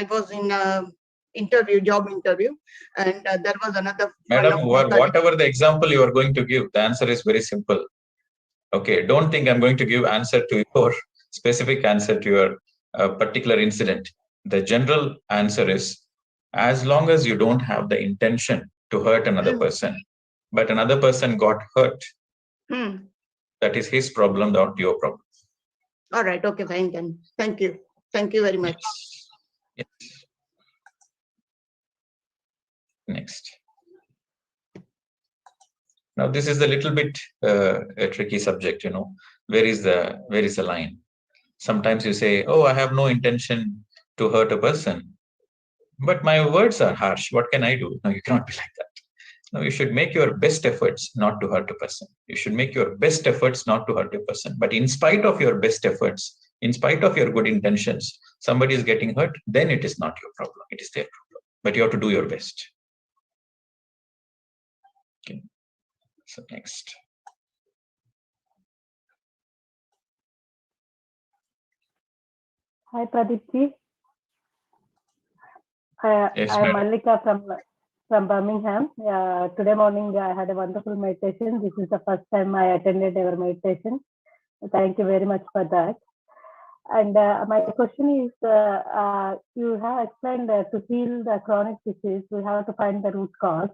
was in job interview, and there was another. Madam, whatever the example you are going to give, the answer is very simple. Okay, don't think I'm going to give answer to your specific answer to your particular incident. The general answer is, as long as you don't have the intention to hurt another person, but another person got hurt, that is his problem, not your problem. All right. Okay, fine then. Thank you. Thank you very much. Yes. Next. Now, this is a little bit a tricky subject, you know. Where is the line? Sometimes you say, oh, I have no intention to hurt a person, but my words are harsh. What can I do? No, you cannot be like that. No, you should make your best efforts not to hurt a person. You should make your best efforts not to hurt a person. But in spite of your best efforts, in spite of your good intentions, somebody is getting hurt, then it is not your problem. It is their problem. But you have to do your best. Okay. So next. Hi, Pradeep Ji. Yes, I am madam. Mallika from Birmingham. Today morning I had a wonderful meditation. This is the first time I attended our meditation. Thank you very much for that. And my question is, you have explained that to heal the chronic disease, we have to find the root cause.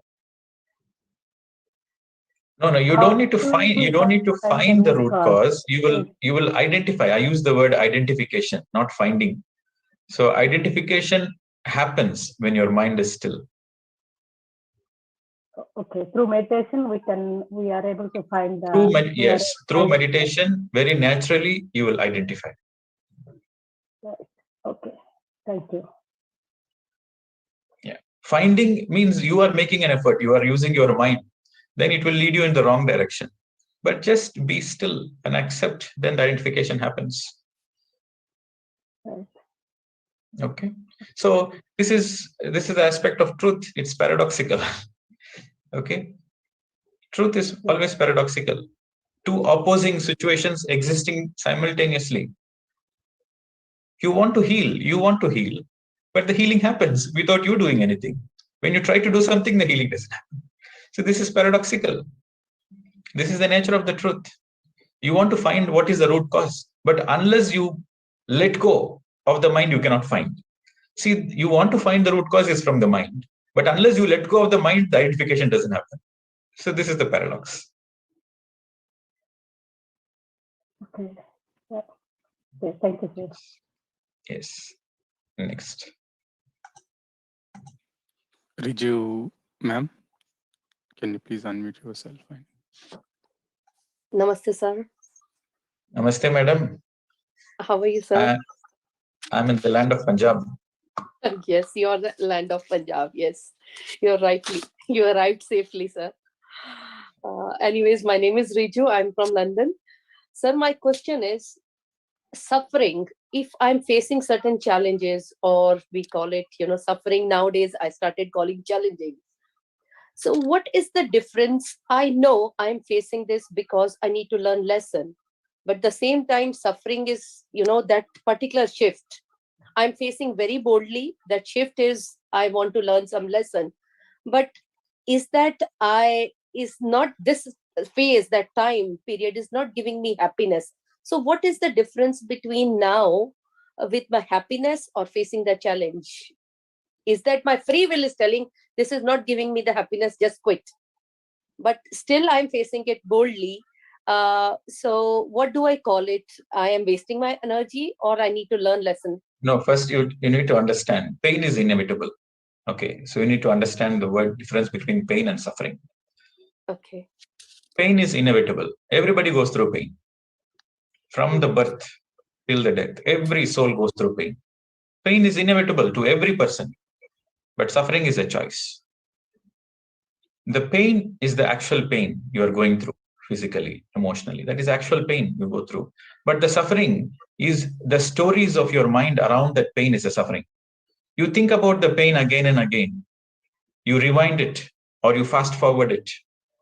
No, you don't need to find. You don't need to find the root cause. You will identify. I use the word identification, not finding. So identification happens when your mind is still. Okay, through meditation we are able to find the. Through meditation, very naturally you will identify. Right. Okay, thank you. Yeah, finding means you are making an effort. You are using your mind. Then it will lead you in the wrong direction. But just be still and accept. Then the identification happens. Right. Okay. So this is the aspect of truth. It's paradoxical. Okay. Truth is always paradoxical. Two opposing situations existing simultaneously. You want to heal, but the healing happens without you doing anything. When you try to do something, the healing doesn't happen. So this is paradoxical. This is the nature of the truth. You want to find what is the root cause, but unless you let go of the mind, you cannot find. See, you want to find the root cause is from the mind, but unless you let go of the mind, the identification doesn't happen. So this is the paradox. Okay. Yeah. Okay. Thank you, sir. Yes. Next. Riju, ma'am, can you please unmute yourself? Namaste, sir. Namaste, madam. How are you, sir? I'm in the land of Punjab. Yes, you're the land of Punjab. Yes, you arrived safely, sir. Anyways, my name is Riju. I'm from London. Sir, my question is, suffering, if I'm facing certain challenges, or we call it, suffering nowadays, I started calling challenging. So what is the difference? I know I'm facing this because I need to learn lesson, but at the same time, suffering is, that particular shift I'm facing very boldly. That shift is, I want to learn some lesson, but is that is not this phase, that time period is not giving me happiness. So what is the difference between now with my happiness or facing the challenge? Is that my free will is telling this is not giving me the happiness, just quit, but still I'm facing it boldly. So what do I call it? I am wasting my energy, or I need to learn lesson? No, first you need to understand pain is inevitable. Okay, so you need to understand the word difference between pain and suffering. Okay. Pain is inevitable. Everybody goes through pain. From the birth till the death, every soul goes through pain. Pain is inevitable to every person, but suffering is a choice. The pain is the actual pain you are going through physically, emotionally. That is actual pain you go through. But the suffering is the stories of your mind around that pain is a suffering. You think about the pain again and again. You rewind it or you fast forward it.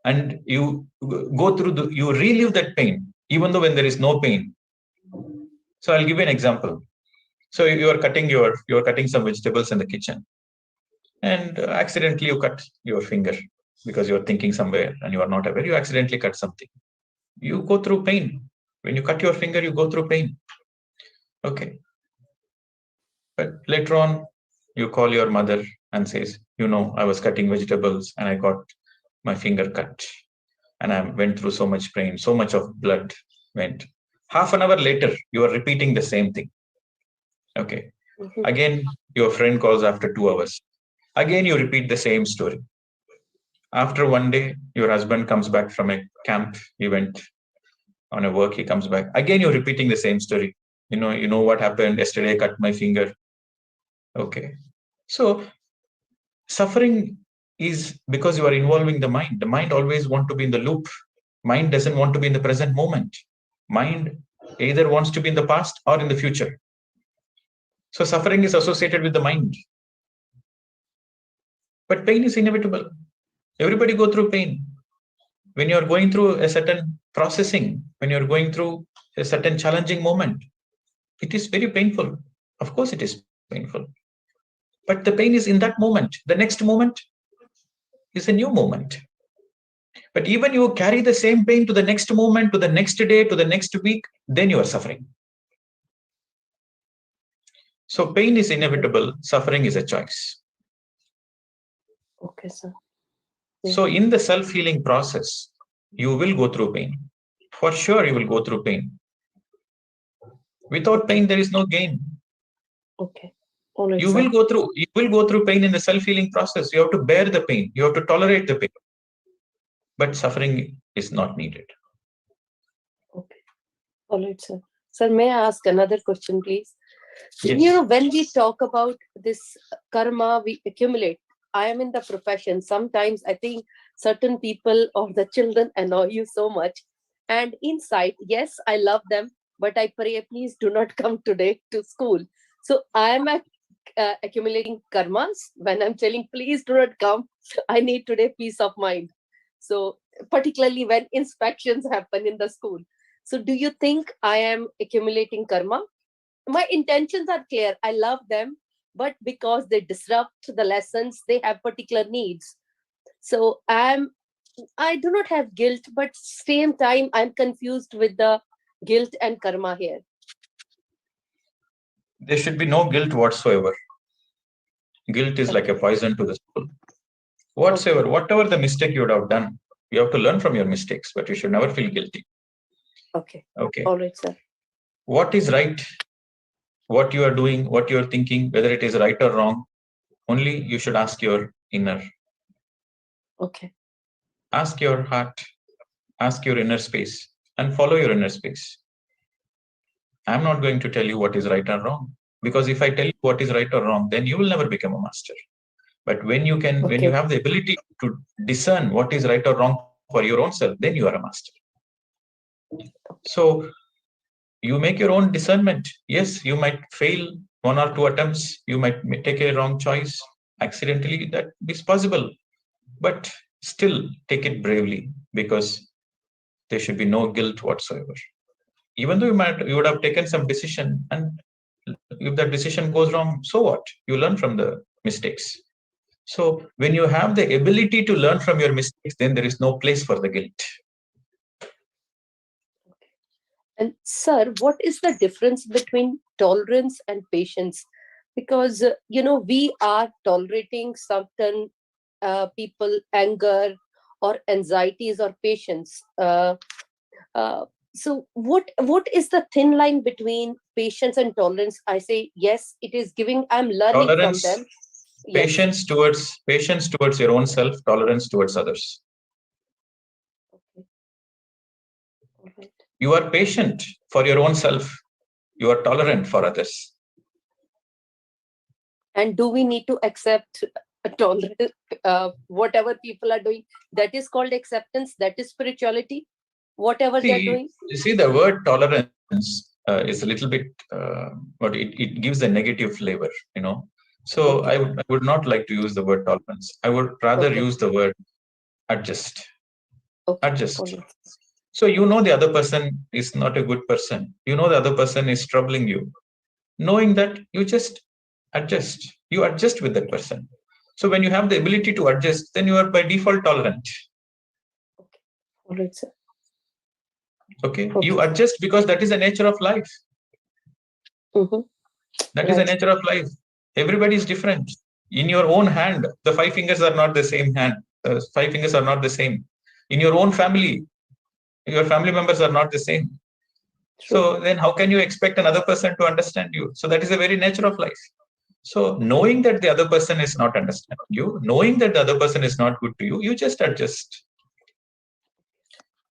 and you go through you relive that pain, even though when there is no pain. So I'll give you an example. So you're cutting some vegetables in the kitchen, and accidentally you cut your finger because you're thinking somewhere and you are not aware. You accidentally cut something. You go through pain. When you cut your finger, you go through pain. Okay. But later on, you call your mother and says, I was cutting vegetables and I got my finger cut. And I went through so much pain, so much of blood went. Half an hour later, you are repeating the same thing. Okay. Again, your friend calls after 2 hours. Again, you repeat the same story. After one day, your husband comes back from a camp. He went on a work. He comes back. Again, you're repeating the same story. You know what happened yesterday? I cut my finger. Okay. So suffering is because you are involving the mind. The mind always wants to be in the loop. Mind doesn't want to be in the present moment. Mind either wants to be in the past or in the future. So suffering is associated with the mind. But pain is inevitable. Everybody go through pain. When you're going through a certain processing, when you're going through a certain challenging moment, it is very painful. Of course it is painful. But the pain is in that moment. The next moment is a new moment. But even you carry the same pain to the next moment, to the next day, to the next week, then you are suffering. So pain is inevitable. Suffering is a choice. Okay, sir. So in the self-healing process, you will go through pain. For sure, you will go through pain. Without pain, there is no gain. Okay. All right, you will go through pain in the self-healing process. You have to bear the pain. You have to tolerate the pain. But suffering is not needed. Okay. All right, sir. Sir, may I ask another question, please? Yes. When we talk about this karma we accumulate, I am in the profession. Sometimes I think certain people or the children annoy you so much. And inside, yes, I love them, but I pray, please do not come today to school. So I am accumulating karmas when I'm telling, please do not come. I need today peace of mind. So particularly when inspections happen in the school. So do you think I am accumulating karma? My intentions are clear. I love them, but because they disrupt the lessons, they have particular needs. So I do not have guilt, but same time I'm confused with the guilt and karma here. There should be no guilt whatsoever. Guilt is like a poison to the soul. Whatever the mistake you would have done, you have to learn from your mistakes, but you should never feel guilty. Okay. Okay. All right, sir. What is right? What you are doing, what you are thinking, whether it is right or wrong, only you should ask your inner. Okay. Ask your heart, ask your inner space, and follow your inner space. I'm not going to tell you what is right or wrong, because if I tell you what is right or wrong, then you will never become a master. But when you have the ability to discern what is right or wrong for your own self, then you are a master. So you make your own discernment. Yes, you might fail 1 or 2 attempts. You might take a wrong choice accidentally. That is possible. But still take it bravely, because there should be no guilt whatsoever. Even though you would have taken some decision, and if that decision goes wrong, so what? You learn from the mistakes. So when you have the ability to learn from your mistakes, then there is no place for the guilt. And sir, what is the difference between tolerance and patience? Because, we are tolerating certain people, anger or anxieties or patience. So what is the thin line between patience and tolerance? I say, yes, it is giving, I'm learning Tolerance, from them. Yes. Patience towards your own self, tolerance towards others. Okay. All right. You are patient for your own self. You are tolerant for others. And do we need to accept tolerance, whatever people are doing? That is called acceptance. That is spirituality. Whatever they're doing. See, the word tolerance is a little bit, but it gives a negative flavor, So I would not like to use the word tolerance. I would rather use the word adjust. Okay. Adjust. All right. So you know the other person is not a good person. You know the other person is troubling you. Knowing that, you just adjust. You adjust with that person. So when you have the ability to adjust, then you are by default tolerant. Okay. All right, sir. Okay. Okay. You adjust because that is the nature of life. Mm-hmm. That is the nature of life. Everybody is different. In your own hand, the 5 fingers are not the same hand. 5 fingers are not the same. In your own family, your family members are not the same. True. So then how can you expect another person to understand you? So that is the very nature of life. So knowing that the other person is not understanding you, knowing that the other person is not good to you, you just adjust.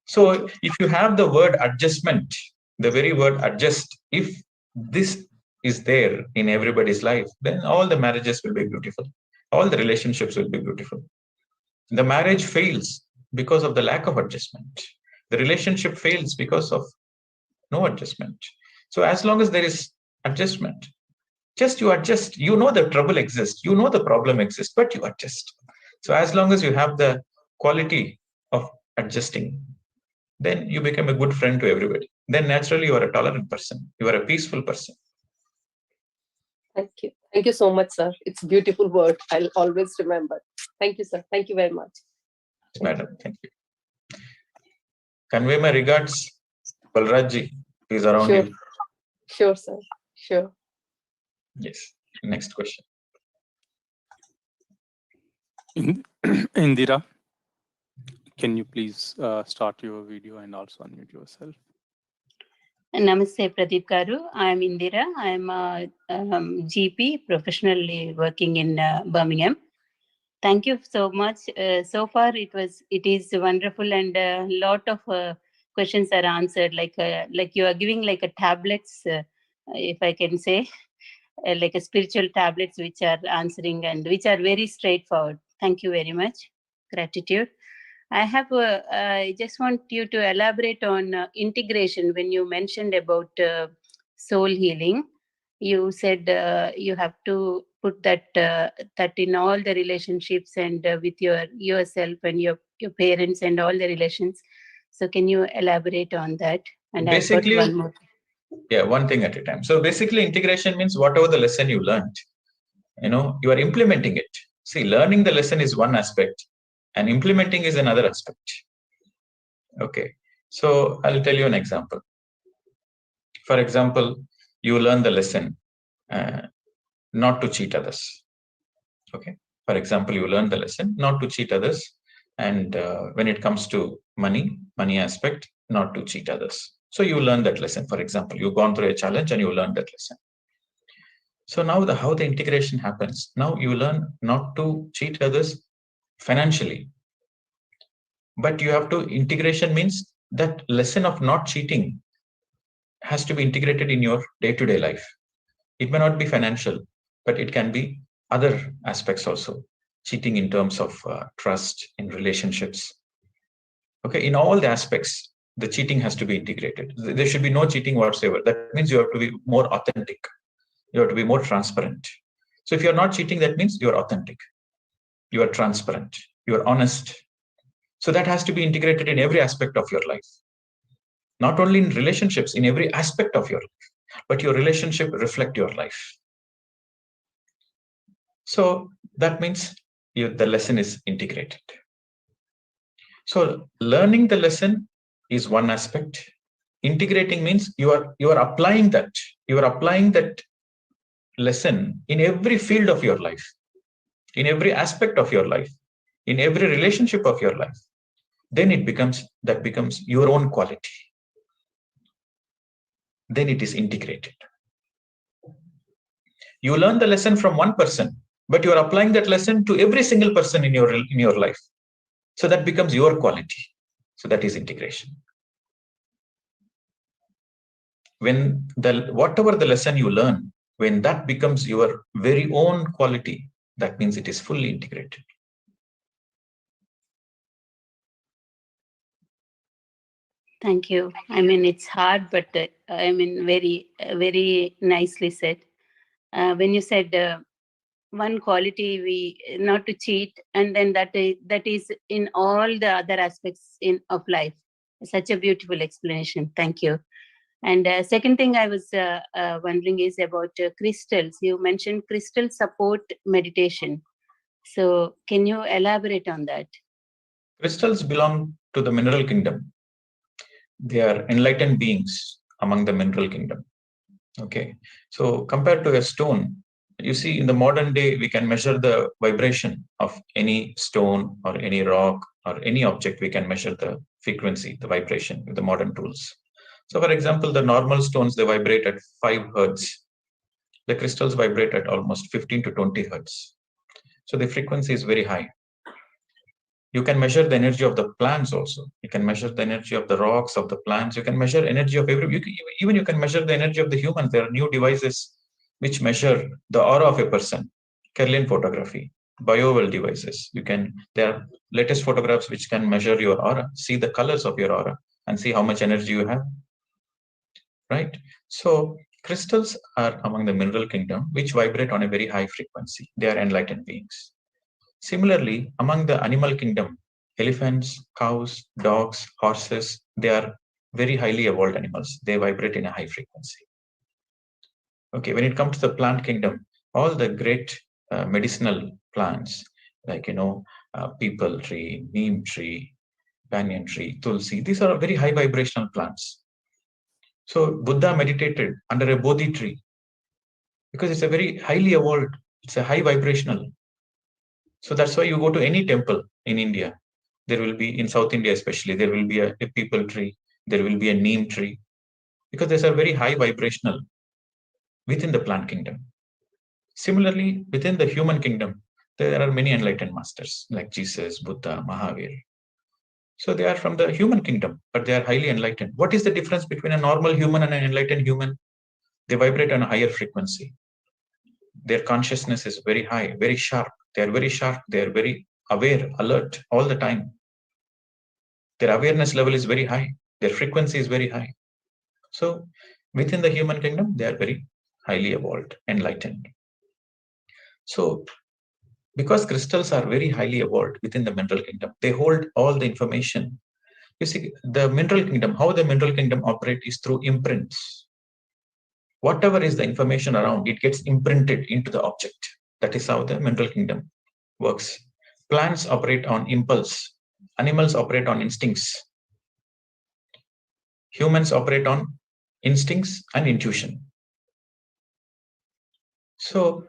So if you have the word adjustment, the very word adjust, if this is there in everybody's life, then all the marriages will be beautiful. All the relationships will be beautiful. The marriage fails because of the lack of adjustment. The relationship fails because of no adjustment. So as long as there is adjustment, just you adjust. You know the trouble exists. You know the problem exists, but you adjust. So as long as you have the quality of adjusting, then you become a good friend to everybody. Then naturally you are a tolerant person. You are a peaceful person. Thank you. Thank you so much, sir. It's a beautiful word. I'll always remember. Thank you, sir. Thank you very much. Madam, thank you. Convey my regards. Balrajji is around Sure. you. Sure, sir. Sure. Yes. Next question. Indira, can you please start your video and also unmute yourself? Namaste, Pradeep Garu. I am Indira. I am a GP, professionally working in Birmingham. Thank you so much. So far, it is wonderful, and a lot of questions are answered. Like you are giving like a tablets, if I can say, like a spiritual tablets, which are answering and which are very straightforward. Thank you very much. Gratitude. I just want you to elaborate on integration. When you mentioned about soul healing, you said you have to put that in all the relationships and with yourself and your parents and all the relations. So can you elaborate on that? And Basically, I've got one more. Yeah, one thing at a time. So basically, integration means whatever the lesson you learned, you are implementing it. See, learning the lesson is one aspect, and implementing is another aspect. Okay, so I'll tell you an example. For example, you learn the lesson not to cheat others. Okay, for example, you learn the lesson not to cheat others, and when it comes to money aspect, not to cheat others. So you learn that lesson. For example, you've gone through a challenge and you learned that lesson. So now how the integration happens. Now you learn not to cheat others financially, but you have to, integration means that lesson of not cheating has to be integrated in your day-to-day life. It may not be financial, but it can be other aspects also. Cheating in terms of trust in relationships. Okay, in all the aspects, the cheating has to be integrated. There should be no cheating whatsoever. That means you have to be more authentic. You have to be more transparent. So if you're not cheating, that means you're authentic. You are transparent. You are honest. So that has to be integrated in every aspect of your life. Not only in relationships, in every aspect of your life, but your relationship reflect your life. So that means the lesson is integrated. So learning the lesson is one aspect. Integrating means you are applying that. You are applying that lesson in every field of your life, in every aspect of your life, in every relationship of your life. Then that becomes your own quality. Then it is integrated. You learn the lesson from one person, but you are applying that lesson to every single person in your life. So that becomes your quality. So that is integration. When whatever the lesson you learn, when that becomes your very own quality, that means it is fully integrated. Thank you. I mean, it's hard, but I mean, very, very nicely said. When you said one quality we not to cheat, and then that is in all the other aspects of life. Such a beautiful explanation. Thank you. And second thing I was wondering is about crystals. You mentioned crystal support meditation. So can you elaborate on that? Crystals belong to the mineral kingdom. They are enlightened beings among the mineral kingdom. Okay, so compared to a stone, you see, in the modern day, we can measure the vibration of any stone or any rock or any object. We can measure the frequency, the vibration with the modern tools. So, for example, the normal stones, they vibrate at 5 hertz. The crystals vibrate at almost 15 to 20 hertz. So the frequency is very high. You can measure the energy of the plants also. You can measure the energy of the rocks, of the plants. You can measure energy of even you can measure the energy of the humans. There are new devices which measure the aura of a person. Kirlian photography, biowell devices. There are latest photographs which can measure your aura, see the colors of your aura, and see how much energy you have. Right? So crystals are among the mineral kingdom, which vibrate on a very high frequency. They are enlightened beings. Similarly, among the animal kingdom, elephants, cows, dogs, horses, they are very highly evolved animals. They vibrate in a high frequency. Okay, when it comes to the plant kingdom, all the great medicinal plants, like, peepal tree, neem tree, banyan tree, tulsi, these are very high vibrational plants. So Buddha meditated under a Bodhi tree because it's a very highly evolved, it's a high vibrational. So that's why you go to any temple in India, there will be, in South India especially, there will be a peepal tree, there will be a neem tree, because these are very high vibrational within the plant kingdom. Similarly, within the human kingdom, there are many enlightened masters like Jesus, Buddha, Mahavir. So they are from the human kingdom, but they are highly enlightened. What is the difference between a normal human and an enlightened human? They vibrate on a higher frequency. Their consciousness is very high, very sharp. They are very sharp. They are very aware, alert all the time. Their awareness level is very high. Their frequency is very high. So within the human kingdom, they are very highly evolved, enlightened. So because crystals are very highly evolved within the mineral kingdom, they hold all the information. You see, the mineral kingdom, how the mineral kingdom operates is through imprints. Whatever is the information around, it gets imprinted into the object. That is how the mineral kingdom works. Plants operate on impulse. Animals operate on instincts. Humans operate on instincts and intuition. So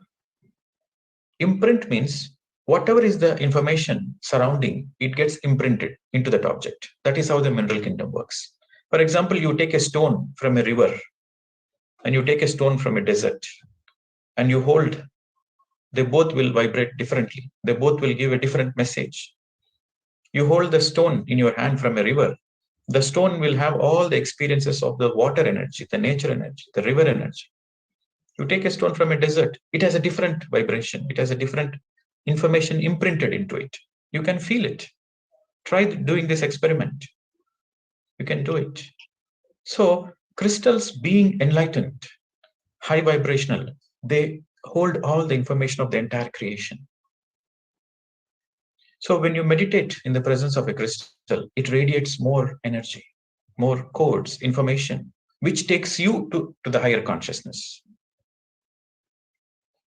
imprint means whatever is the information surrounding, it gets imprinted into that object. That is how the mineral kingdom works. For example, you take a stone from a river and you take a stone from a desert and you hold, they both will vibrate differently. They both will give a different message. You hold the stone in your hand from a river. The stone will have all the experiences of the water energy, the nature energy, the river energy. You take a stone from a desert, it has a different vibration. It has a different information imprinted into it. You can feel it. Try doing this experiment. You can do it. So crystals, being enlightened, high vibrational, they hold all the information of the entire creation. So when you meditate in the presence of a crystal, it radiates more energy, more codes, information, which takes you to the higher consciousness.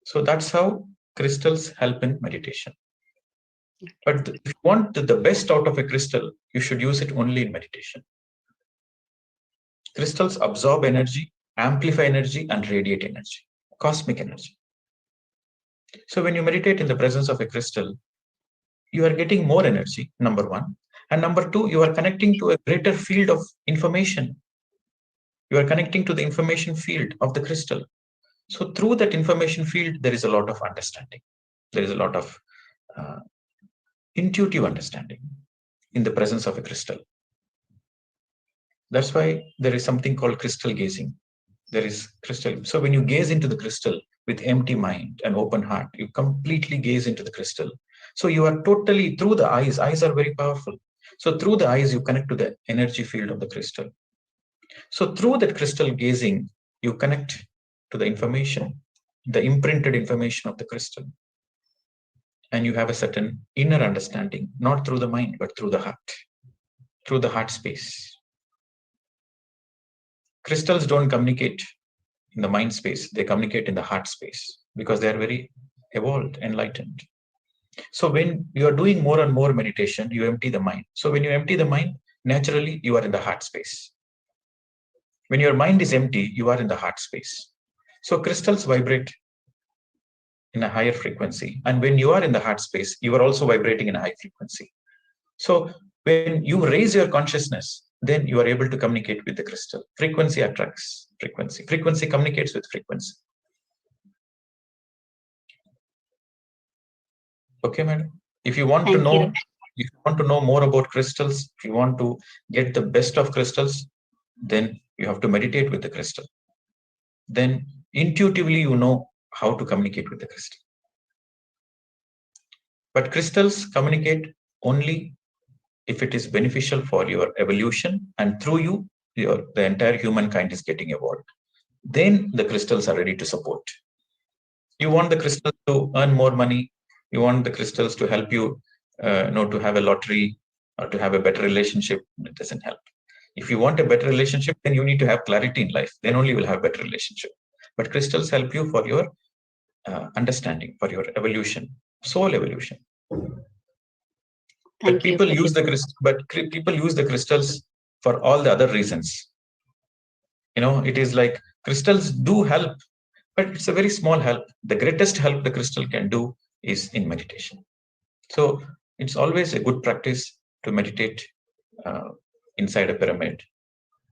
So that's how crystals help in meditation. But if you want the best out of a crystal, you should use it only in meditation. Crystals absorb energy, amplify energy, and radiate energy, cosmic energy. So when you meditate in the presence of a crystal, you are getting more energy, number one. And number two, you are connecting to a greater field of information. You are connecting to the information field of the crystal. So through that information field, there is a lot of understanding. There is a lot of intuitive understanding in the presence of a crystal. That's why there is something called crystal gazing. There is crystal. So when you gaze into the crystal with empty mind and open heart, you completely gaze into the crystal. So you are totally through the eyes. Eyes are very powerful. So through the eyes, you connect to the energy field of the crystal. So through that crystal gazing, you connect to the information, the imprinted information of the crystal. and you have a certain inner understanding, not through the mind, but through the heart space. Crystals don't communicate in the mind space, they communicate in the heart space because they are very evolved, enlightened. So when you are doing more and more meditation, you empty the mind. So when you empty the mind, naturally you are in the heart space. When your mind is empty, you are in the heart space. So crystals vibrate in a higher frequency. And when you are in the heart space, you are also vibrating in a high frequency. So when you raise your consciousness, then you are able to communicate with the crystal. Frequency attracts frequency. Frequency communicates with frequency. Okay, madam. If you want to know more about crystals, if you want to get the best of crystals, then you have to meditate with the crystal. Then intuitively you know how to communicate with the crystal. But crystals communicate only if it is beneficial for your evolution, and through you, the entire humankind is getting evolved. Then the crystals are ready to support. You want the crystals to earn more money. You want the crystals to help you, to have a lottery or to have a better relationship. It doesn't help. If you want a better relationship, then you need to have clarity in life. Then only you will have a better relationship. But crystals help you for your understanding, for your evolution, soul evolution. But people use the crystals for all the other reasons. It is like crystals do help, but it's a very small help. The greatest help the crystal can do is in meditation. So it's always a good practice to meditate inside a pyramid,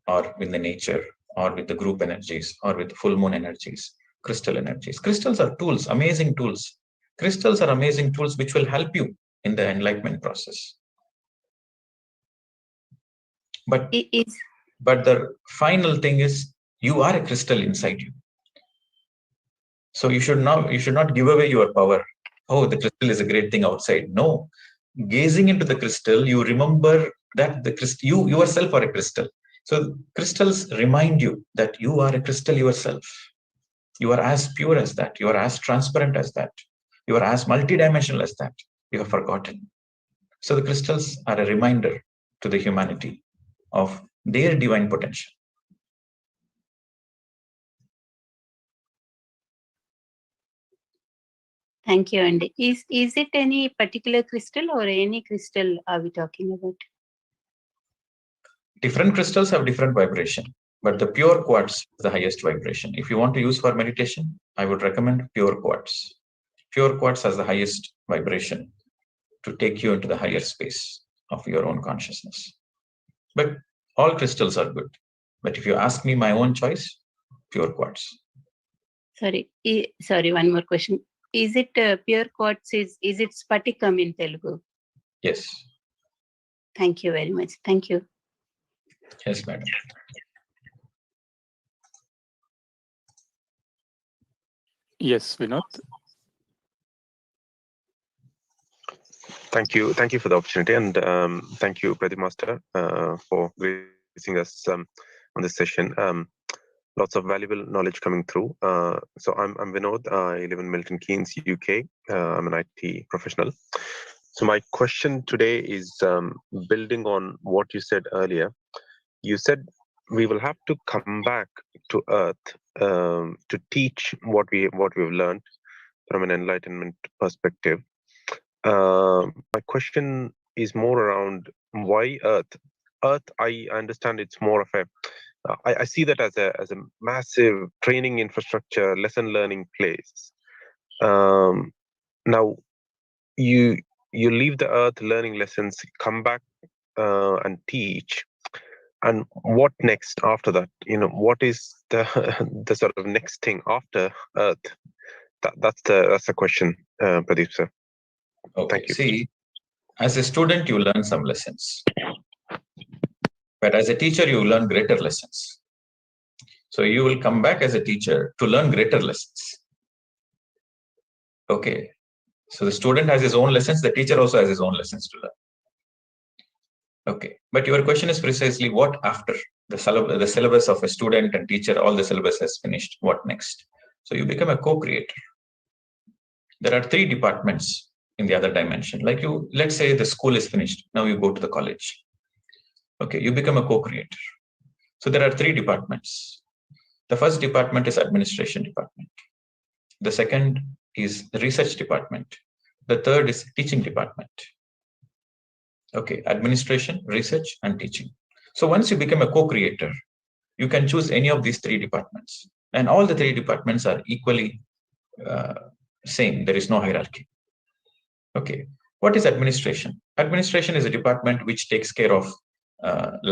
or in the nature, or with the group energies, or with the full moon energies, crystal energies. Crystals are tools, amazing tools. Crystals are amazing tools which will help you in the enlightenment process. But the final thing is, you are a crystal inside you. So you should not give away your power. Oh, the crystal is a great thing outside. No, gazing into the crystal, you remember that you yourself are a crystal. So crystals remind you that you are a crystal yourself. You are as pure as that. You are as transparent as that. You are as multidimensional as that. You have forgotten. So the crystals are a reminder to the humanity of their divine potential. Thank you. And is it any particular crystal, or any crystal are we talking about? Different crystals have different vibration, but the pure quartz is the highest vibration. If you want to use for meditation, I would recommend pure quartz. Pure quartz has the highest vibration to take you into the higher space of your own consciousness. But all crystals are good. But if you ask me my own choice, pure quartz. Sorry, one more question. Is it pure quartz? Is it spatikam in Telugu? Yes. Thank you very much. Thank you. Yes, madam. Yes, Vinod. Thank you for the opportunity, and thank you, Pradeep Master, for gracing us on this session. Lots of valuable knowledge coming through. So I'm Vinod. I live in Milton Keynes, UK. I'm an IT professional. So my question today is building on what you said earlier. You said we will have to come back to Earth to teach what we've learned from an enlightenment perspective. My question is more around why Earth. Earth, I understand it's more of a. I see that as a massive training infrastructure, lesson learning place. Now, you leave the Earth learning lessons, come back and teach. And what next after that? What is the sort of next thing after Earth? That's the question, Pradeep sir. Okay. Thank you. See, as a student, you learn some lessons, but as a teacher, you learn greater lessons. So you will come back as a teacher to learn greater lessons. Okay. So the student has his own lessons. The teacher also has his own lessons to learn. Okay. But your question is precisely what after the syllabus of a student and teacher, all the syllabus has finished. What next? So you become a co-creator. There are 3 departments in the other dimension. Like let's say the school is finished. Now you go to the college. Okay, you become a co-creator. So there are 3 departments. The first department is administration department. The second is the research department. The third is teaching department. Okay, administration, research, and teaching. So once you become a co-creator, you can choose any of these 3 departments. And all the 3 departments are equally same. There is no hierarchy. Okay, what is administration? Administration is a department which takes care of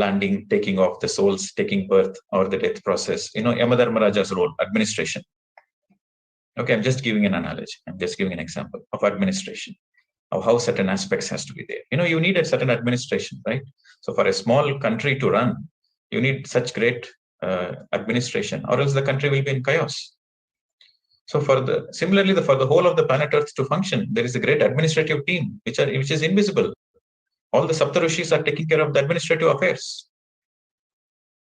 landing, taking off the souls, taking birth or the death process. Yamadharmaraja's role, administration. Okay, I'm just giving an analogy. I'm just giving an example of administration, of how certain aspects has to be there. You need a certain administration, right? So for a small country to run, you need such great administration, or else the country will be in chaos. So similarly, for the whole of the planet Earth to function, there is a great administrative team which is invisible. All the Saptarishis are taking care of the administrative affairs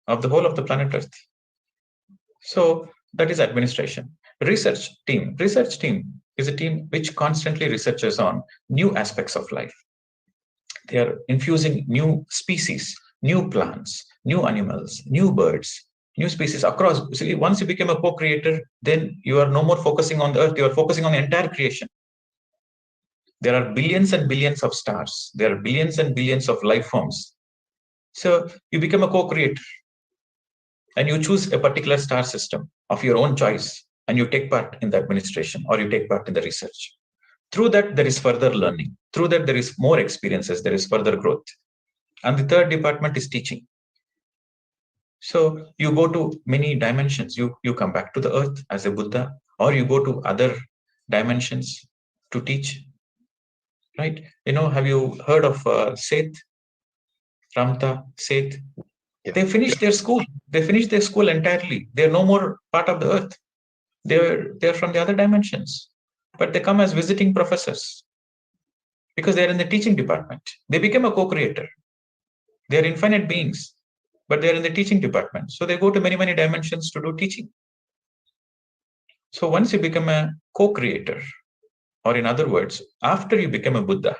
of the whole of the planet Earth. So that is administration. Research team is a team which constantly researches on new aspects of life. They are infusing new species, new plants, new animals, new birds, new species across. See, once you become a co-creator, then you are no more focusing on the Earth, you are focusing on the entire creation. There are billions and billions of stars. There are billions and billions of life forms. So you become a co-creator and you choose a particular star system of your own choice, and you take part in the administration or you take part in the research. Through that, there is further learning. Through that, there is more experiences. There is further growth. And the third department is teaching. So you go to many dimensions. You come back to the Earth as a Buddha, or you go to other dimensions to teach. Right? Have you heard of Seth? Ramta, Seth? Yeah. They finished their school. They finished their school entirely. They're no more part of the Earth. They're from the other dimensions. But they come as visiting professors because they're in the teaching department. They became a co-creator. They're infinite beings, but they're in the teaching department. So they go to many, many dimensions to do teaching. So once you become a co-creator, or in other words, after you become a Buddha,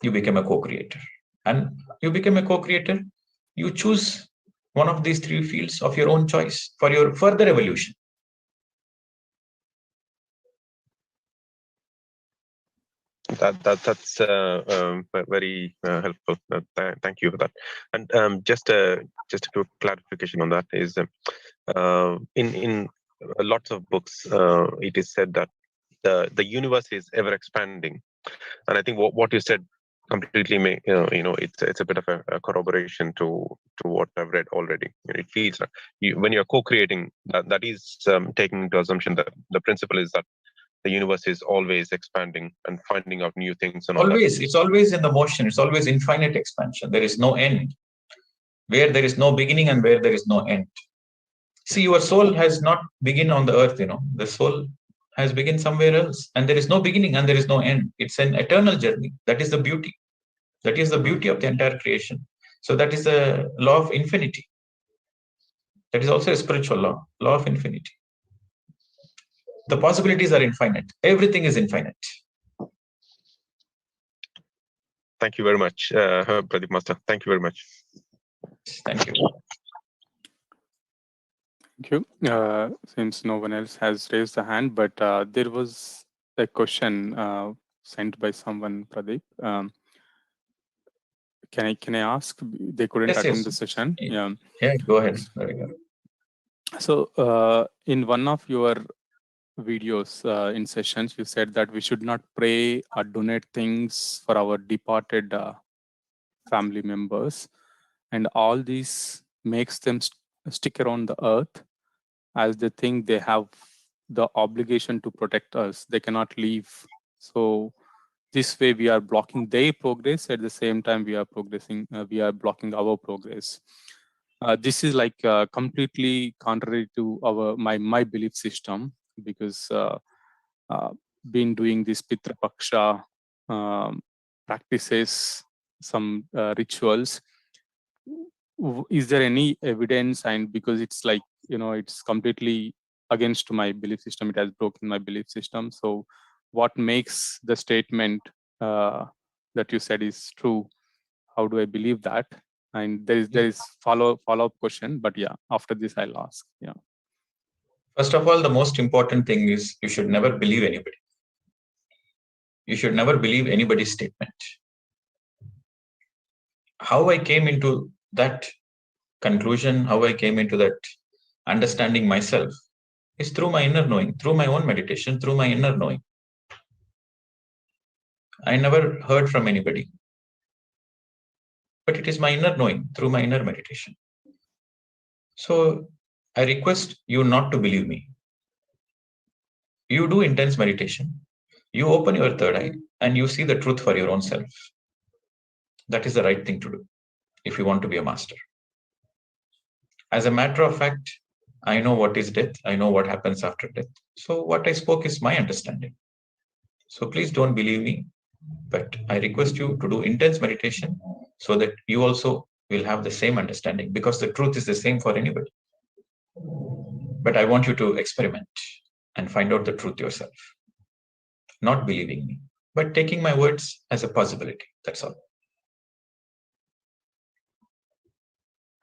you become a co-creator. And you become a co-creator, you choose one of these 3 fields of your own choice for your further evolution. That's very helpful. Thank you for that. And just a quick clarification on that is, in lots of books, it is said that the universe is ever expanding, and I think what you said completely it's a bit of a corroboration to what I've read already. It feels like when you're co-creating, that is taking into assumption that the principle is that the universe is always expanding and finding out new things. And it's always in the motion. It's always infinite expansion. There is no end. Where there is no beginning and where there is no end. See, your soul has not begun on the earth. The soul has begun somewhere else, and there is no beginning and there is no end. It's an eternal journey. That is the beauty. That is the beauty of the entire creation. So that is the law of infinity. That is also a spiritual law of infinity. The possibilities are infinite. Everything is infinite. Thank you very much, Pradeep Master. Thank you very much. Thank you. Thank you. Since no one else has raised a hand, but there was a question sent by someone, Pradeep. Can I ask? They couldn't attend the session. Yeah, go ahead. Very good. So in one of your videos in sessions, you said that we should not pray or donate things for our departed family members, and all this makes them stick around the earth as they think they have the obligation to protect us. They cannot leave. So this way we are blocking their progress. At the same time, we are progressing. We are blocking our progress. This is like completely contrary to my belief system, because been doing this Pitra Paksha practices, some rituals. Is there any evidence? And because it's like, it's completely against my belief system, it has broken my belief system. So what makes the statement that you said is true? How do I believe that? And there is follow-up question, but yeah, after this I'll ask. Yeah. First of all, the most important thing is you should never believe anybody. You should never believe anybody's statement. How I came into that conclusion, how I came into that understanding myself is through my inner knowing, through my own meditation, through my inner knowing. I never heard from anybody, but it is my inner knowing through my inner meditation. So I request you not to believe me. You do intense meditation. You open your third eye and you see the truth for your own self. That is the right thing to do if you want to be a master. As a matter of fact, I know what is death. I know what happens after death. So what I spoke is my understanding. So please don't believe me, but I request you to do intense meditation so that you also will have the same understanding, because the truth is the same for anybody. But I want you to experiment and find out the truth yourself. Not believing me, but taking my words as a possibility. That's all.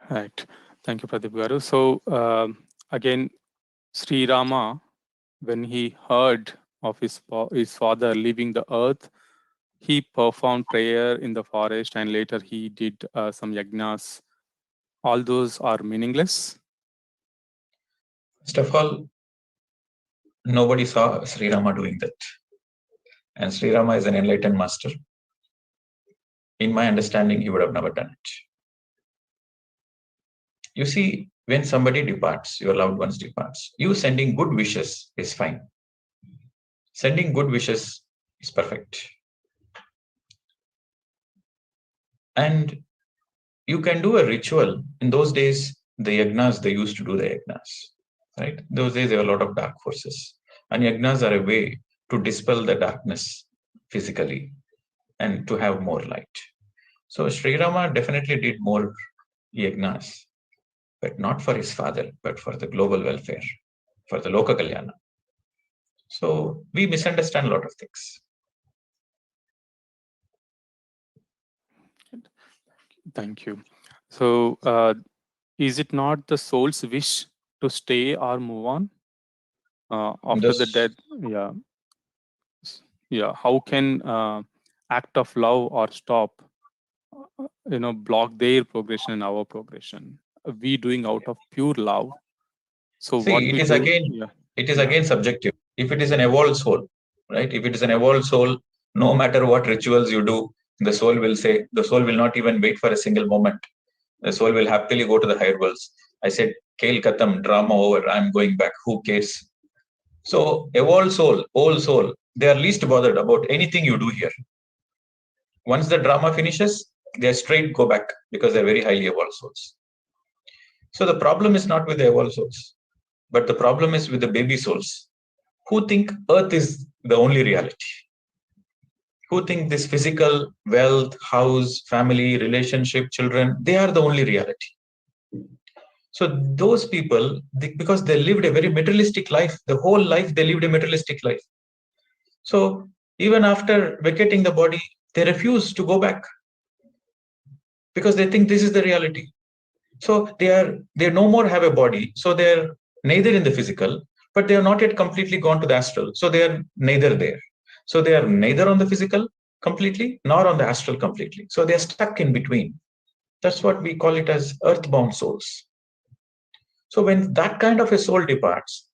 Right. Thank you, Pradeep Garu. So again, Sri Rama, when he heard of his father leaving the earth, he performed prayer in the forest, and later he did some yajnas. All those are meaningless? First of all, nobody saw Sri Rama doing that. And Sri Rama is an enlightened master. In my understanding, he would have never done it. You see, when somebody departs, your loved ones departs, you sending good wishes is fine. Sending good wishes is perfect. And you can do a ritual. In those days, the yagnas, they used to do the yagnas, right? Those days, there were a lot of dark forces. And yagnas are a way to dispel the darkness physically and to have more light. So Sri Rama definitely did more yagnas, but not for his father, but for the global welfare, for the Loka Kalyana. So we misunderstand a lot of things. Thank you. So is it not the soul's wish to stay or move on after the death? Yeah. Yeah. How can act of love or stop, block their progression and our progression? We doing out of pure love. So see, what it we is do, again, it is again subjective. If it is an evolved soul, right? If it is an evolved soul, no matter what rituals you do, the soul will not even wait for a single moment. The soul will happily go to the higher worlds. I said, Kail Katam, drama over, I'm going back. Who cares? So evolved soul, old soul, they are least bothered about anything you do here. Once the drama finishes, they straight go back because they're very highly evolved souls. So the problem is not with the evolved souls, but the problem is with the baby souls who think earth is the only reality. Who think this physical, wealth, house, family, relationship, children, they are the only reality. So those people, because they lived a very materialistic life, the whole life they lived a materialistic life. So even after vacating the body, they refuse to go back because they think this is the reality. So they no more have a body. So they're neither in the physical, but they are not yet completely gone to the astral. So they are neither there. So they are neither on the physical completely nor on the astral completely. So they are stuck in between. That's what we call it as earthbound souls. So when that kind of a soul departs,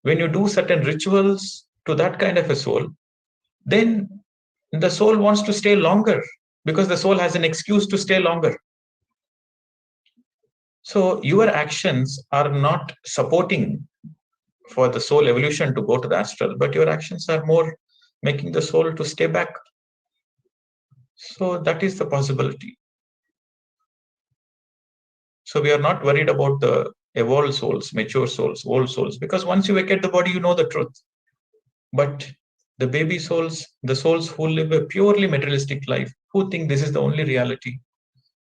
when you do certain rituals to that kind of a soul, then the soul wants to stay longer because the soul has an excuse to stay longer. So your actions are not supporting for the soul evolution to go to the astral, but your actions are more making the soul to stay back. So that is the possibility. So we are not worried about the evolved souls, mature souls, old souls, because once you vacate the body, you know the truth. But the baby souls, the souls who live a purely materialistic life, who think this is the only reality,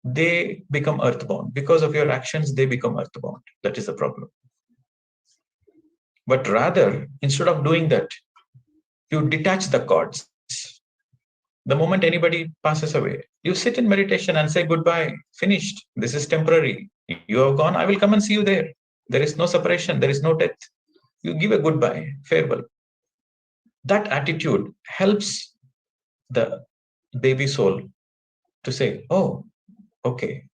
they become earthbound. Because of your actions, they become earthbound. That is the problem. But rather, instead of doing that, You detach the cords. The moment anybody passes away, you sit in meditation and say goodbye, finished. This is temporary. You have gone, I will come and see you there. There is no separation, there is no death. You give a goodbye, farewell. That attitude helps the baby soul to say, oh, okay,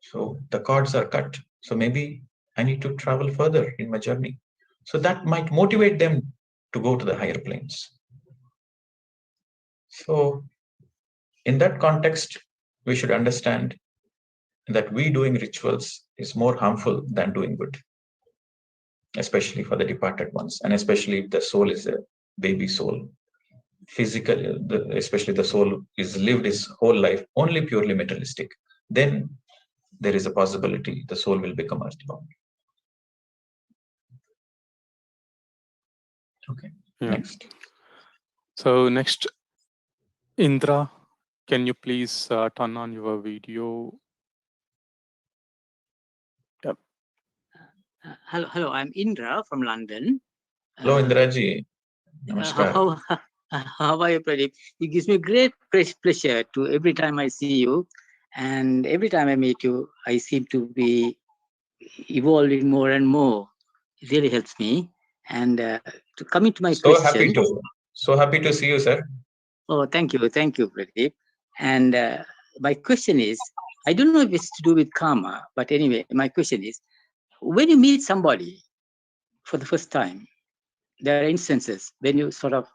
so the cords are cut. So maybe I need to travel further in my journey. So that might motivate them to go to the higher planes. So in that context, we should understand that we doing rituals is more harmful than doing good, especially for the departed ones, and especially if the soul is a baby soul. Physically, especially the soul is lived his whole life only purely materialistic, then there is a possibility the soul will become earthbound. Okay, next. So next, Indra, can you please turn on your video? Yep. Hello, I'm Indra from London. Hello, Indraji. How are you, Pradeep? It gives me great pleasure to every time I see you, and every time I meet you, I seem to be evolving more and more. It really helps me. And to coming to my question. So happy to see you, sir. Oh, thank you, Pradeep. And my question is, I don't know if it's to do with karma, but anyway, my question is, when you meet somebody for the first time, there are instances when you sort of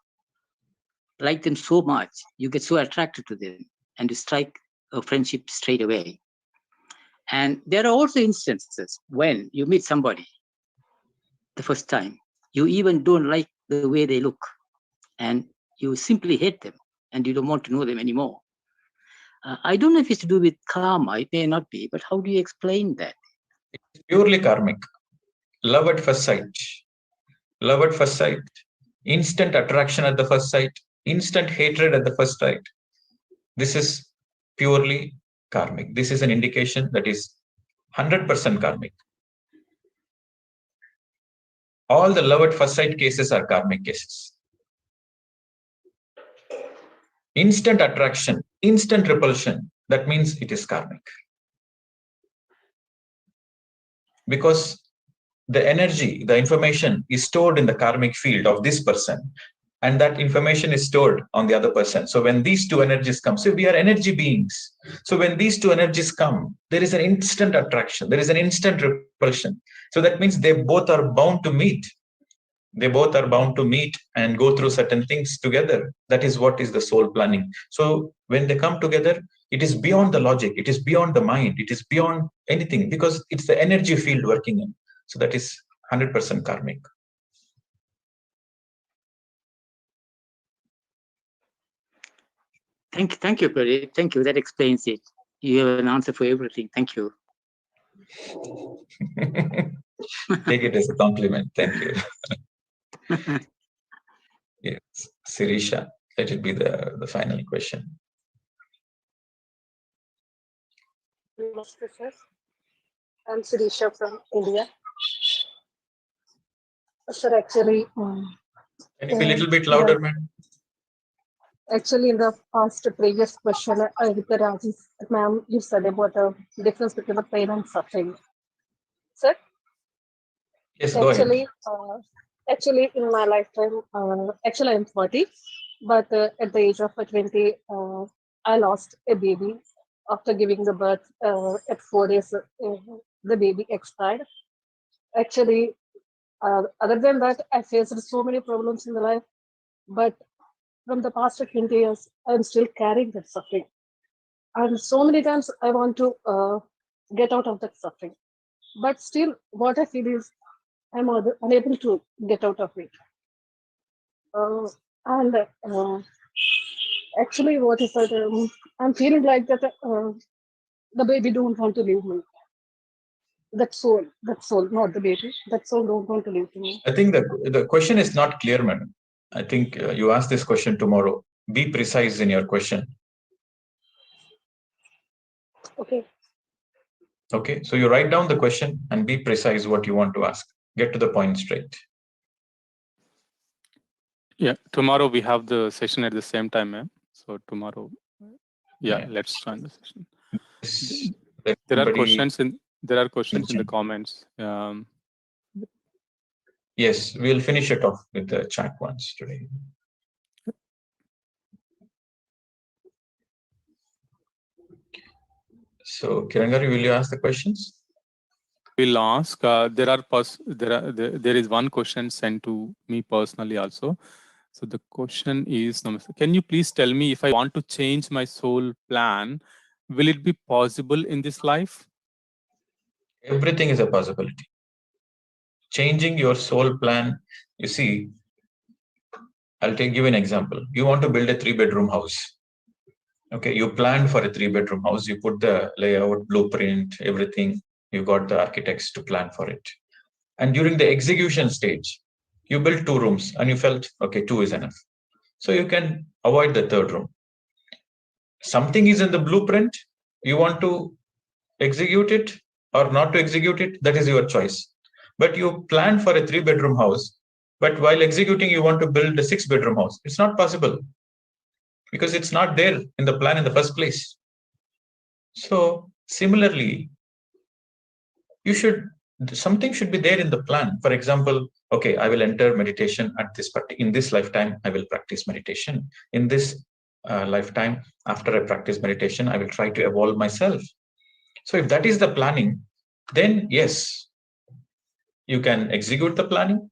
like them so much, you get so attracted to them and you strike a friendship straight away. And there are also instances when you meet somebody the first time, you even don't like the way they look and you simply hate them and you don't want to know them anymore. I don't know if it's to do with karma, it may not be, but how do you explain that? It's purely karmic. Love at first sight. Love at first sight. Instant attraction at the first sight. Instant hatred at the first sight. This is purely karmic. This is an indication that is 100% karmic. All the love at first sight cases are karmic cases. Instant attraction, instant repulsion, that means it is karmic. Because the energy, the information is stored in the karmic field of this person, and that information is stored on the other person. So when these two energies come, so we are energy beings. So when these two energies come, there is an instant attraction, there is an instant repulsion. So that means they both are bound to meet. They both are bound to meet and go through certain things together. That is what is the soul planning. So when they come together, it is beyond the logic, it is beyond the mind, it is beyond anything, because it's the energy field working in. So that is 100% karmic. Thank you, Pradeep. Thank you. That explains it. You have an answer for everything. Thank you. Take it as a compliment. Thank you. Yes, Sirisha, let it be the final question. Namaste, sir. I'm Sirisha from India. Sir, actually, Can you be a little bit louder, ma'am? Actually, in the previous question, with the Rajesh, ma'am, you said about the difference between the pain and suffering. Sir? Yes, go ahead. Actually, in my lifetime, actually, I'm 40, but at the age of 20, I lost a baby. After giving the birth, at 4 days, the baby expired. Actually, other than that, I faced so many problems in the life, but from the past 20 years, I'm still carrying that suffering. And so many times I want to get out of that suffering. But still, what I feel is I'm unable to get out of it. Actually, what is that? I'm feeling like that the baby don't want to leave me. That soul, not the baby. That soul don't want to leave me. I think the question is not clear, madam. I think you ask this question tomorrow. Be precise in your question. Okay. Okay, so you write down the question and be precise what you want to ask. Get to the point straight. Yeah, tomorrow we have the session at the same time, ma'am. So tomorrow, yeah, let's join the session. There are questions in the comments. Yes, we'll finish it off with the chat ones today. So, Kirangari, will you ask the questions? We'll ask. There is one question sent to me personally also. So the question is, can you please tell me if I want to change my soul plan, will it be possible in this life? Everything is a possibility. Changing your soul plan, you see, I'll give you an example. You want to build a 3-bedroom house. Okay, you planned for a 3-bedroom house. You put the layout, blueprint, everything. You got the architects to plan for it. And during the execution stage, you built 2 rooms and you felt, okay, 2 is enough. So you can avoid the 3rd room. Something is in the blueprint. You want to execute it or not to execute it. That is your choice. But you plan for a 3-bedroom house. But while executing, you want to build a 6-bedroom house. It's not possible because it's not there in the plan in the first place. So similarly, something should be there in the plan. For example, okay, I will enter meditation at in this lifetime, I will practice meditation. In this lifetime, after I practice meditation, I will try to evolve myself. So if that is the planning, then yes, you can execute the planning.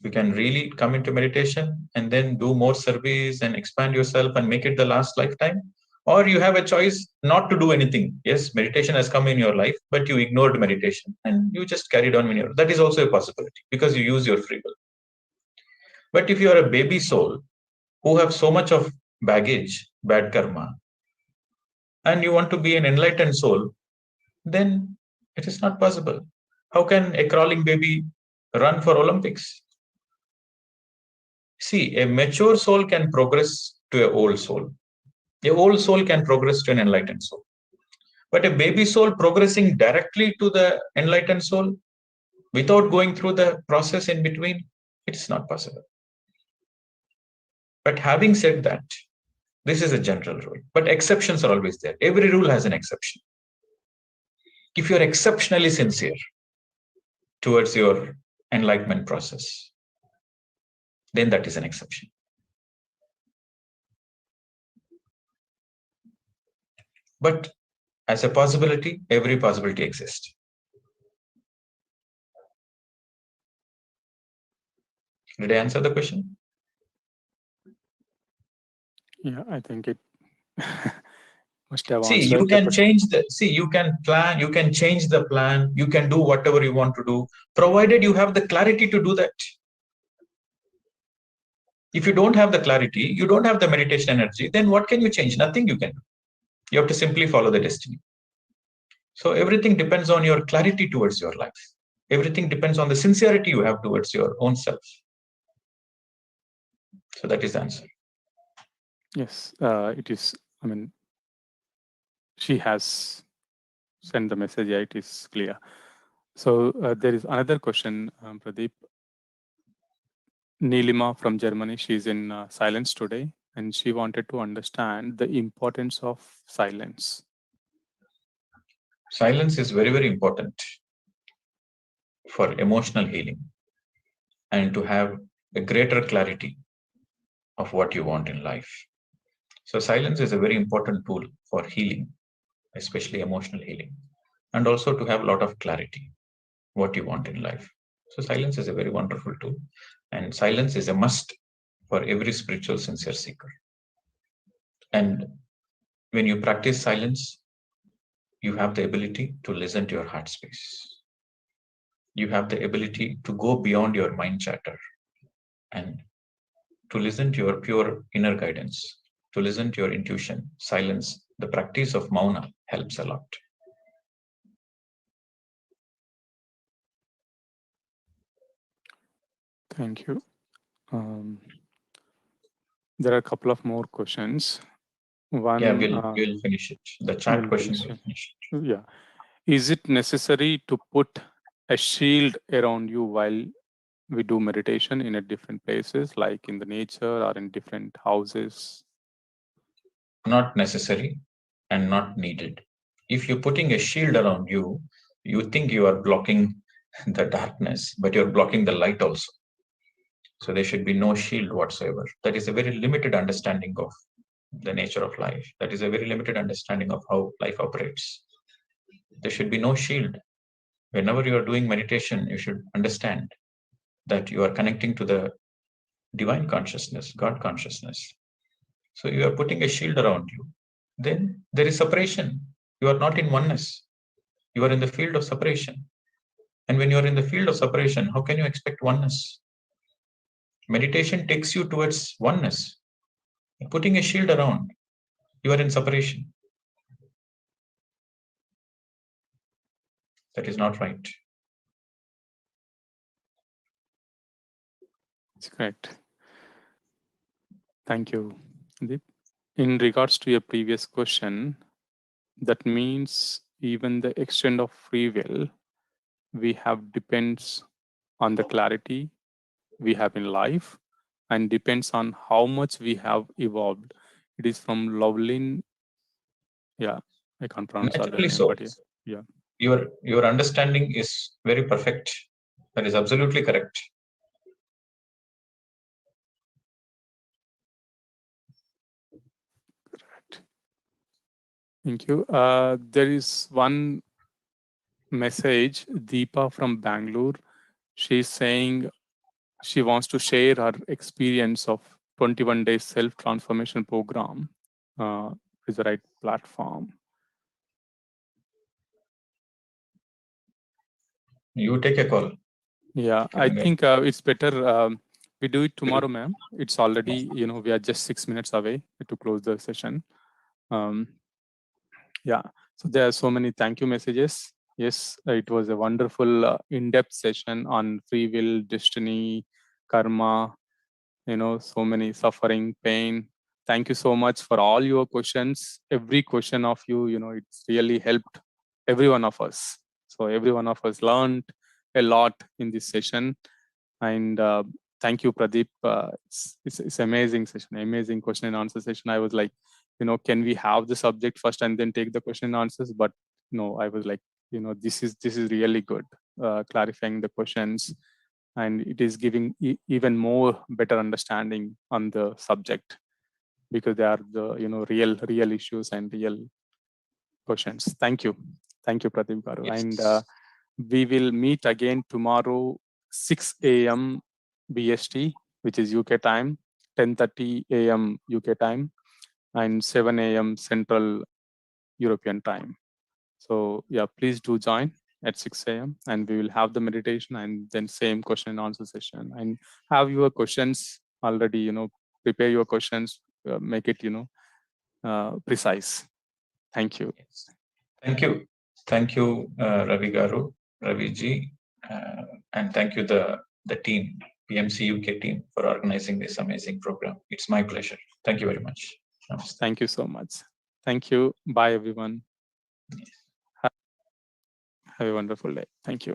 You can really come into meditation and then do more service and expand yourself and make it the last lifetime. Or you have a choice not to do anything. Yes, meditation has come in your life, but you ignored meditation and you just carried on. That is also a possibility because you use your free will. But if you are a baby soul who have so much of baggage, bad karma, and you want to be an enlightened soul, then it is not possible. How can a crawling baby run for Olympics? See, a mature soul can progress to an old soul. A old soul can progress to an enlightened soul. But a baby soul progressing directly to the enlightened soul without going through the process in between, it's not possible. But having said that, this is a general rule. But exceptions are always there. Every rule has an exception. If you're exceptionally sincere towards your enlightenment process, then that is an exception. But as a possibility, every possibility exists. Did I answer the question? Yeah, I think it must have See, answered. you can change you can plan, you can change the plan, you can do whatever you want to do, provided you have the clarity to do that. If you don't have the clarity, you don't have the meditation energy, then what can you change? Nothing you can do. You have to simply follow the destiny. So everything depends on your clarity towards your life. Everything depends on the sincerity you have towards your own self. So that is the answer. Yes, it is. I mean, she has sent the message. Yeah, it is clear. So there is another question, Pradeep. Nilima from Germany, she's in silence today, and she wanted to understand the importance of silence. Silence is very, very important for emotional healing and to have a greater clarity of what you want in life. So silence is a very important tool for healing, especially emotional healing, and also to have a lot of clarity what you want in life. So silence is a very wonderful tool, and silence is a must for every spiritual sincere seeker. And when you practice silence, you have the ability to listen to your heart space. You have the ability to go beyond your mind chatter and to listen to your pure inner guidance, to listen to your intuition. Silence, the practice of mauna helps a lot. Thank you. There are a couple of more questions. One, yeah, we'll finish it. The chat questions will finish it. Yeah. Is it necessary to put a shield around you while we do meditation in a different places, like in the nature or in different houses? Not necessary and not needed. If you're putting a shield around you, you think you are blocking the darkness, but you're blocking the light also. So there should be no shield whatsoever. That is a very limited understanding of the nature of life. That is a very limited understanding of how life operates. There should be no shield. Whenever you are doing meditation, you should understand that you are connecting to the divine consciousness, God consciousness. So you are putting a shield around you. Then there is separation. You are not in oneness. You are in the field of separation. And when you are in the field of separation, how can you expect oneness? Meditation takes you towards oneness. Putting a shield around, you are in separation. That is not right. That's correct. Thank you, Deep. In regards to your previous question, that means even the extent of free will we have depends on the clarity we have in life and depends on how much we have evolved. It is from Lovelin. Yeah, I can't pronounce other Naturally name, so. but yeah. Your understanding is very perfect. That is absolutely correct. Thank you. There is one message, Deepa from Bangalore. She's saying she wants to share her experience of 21 days self-transformation program. Is the right platform. You take a call. Yeah, I think it's better we do it tomorrow, ma'am. It's already, we are just 6 minutes away to close the session. Yeah, so there are so many thank you messages. Yes, it was a wonderful in-depth session on free will, destiny, karma, so many suffering, pain. Thank you so much for all your questions. Every question of you, it's really helped every one of us. So every one of us learned a lot in this session. And thank you, Pradeep. It's amazing session, amazing question and answer session. I was like, can we have the subject first and then take the question and answers? But no, I was like, this is really good, clarifying the questions, and it is giving even more better understanding on the subject, because they are the real issues and real questions. Thank you, Pradeep Garu. Yes. And we will meet again tomorrow 6 a.m. BST, which is UK time, 10:30 a.m. UK time, and 7 a.m. Central European time. So yeah, please do join at 6 a.m. and we will have the meditation and then same question and answer session. And have your questions already, prepare your questions, make it, precise. Thank you. Thank you. Thank you, Ravi Garu, Ravi Ji, and thank you the team, PMC UK team, for organizing this amazing program. It's my pleasure. Thank you very much. Namaste. Thank you so much. Thank you. Bye, everyone. Have a wonderful day. Thank you.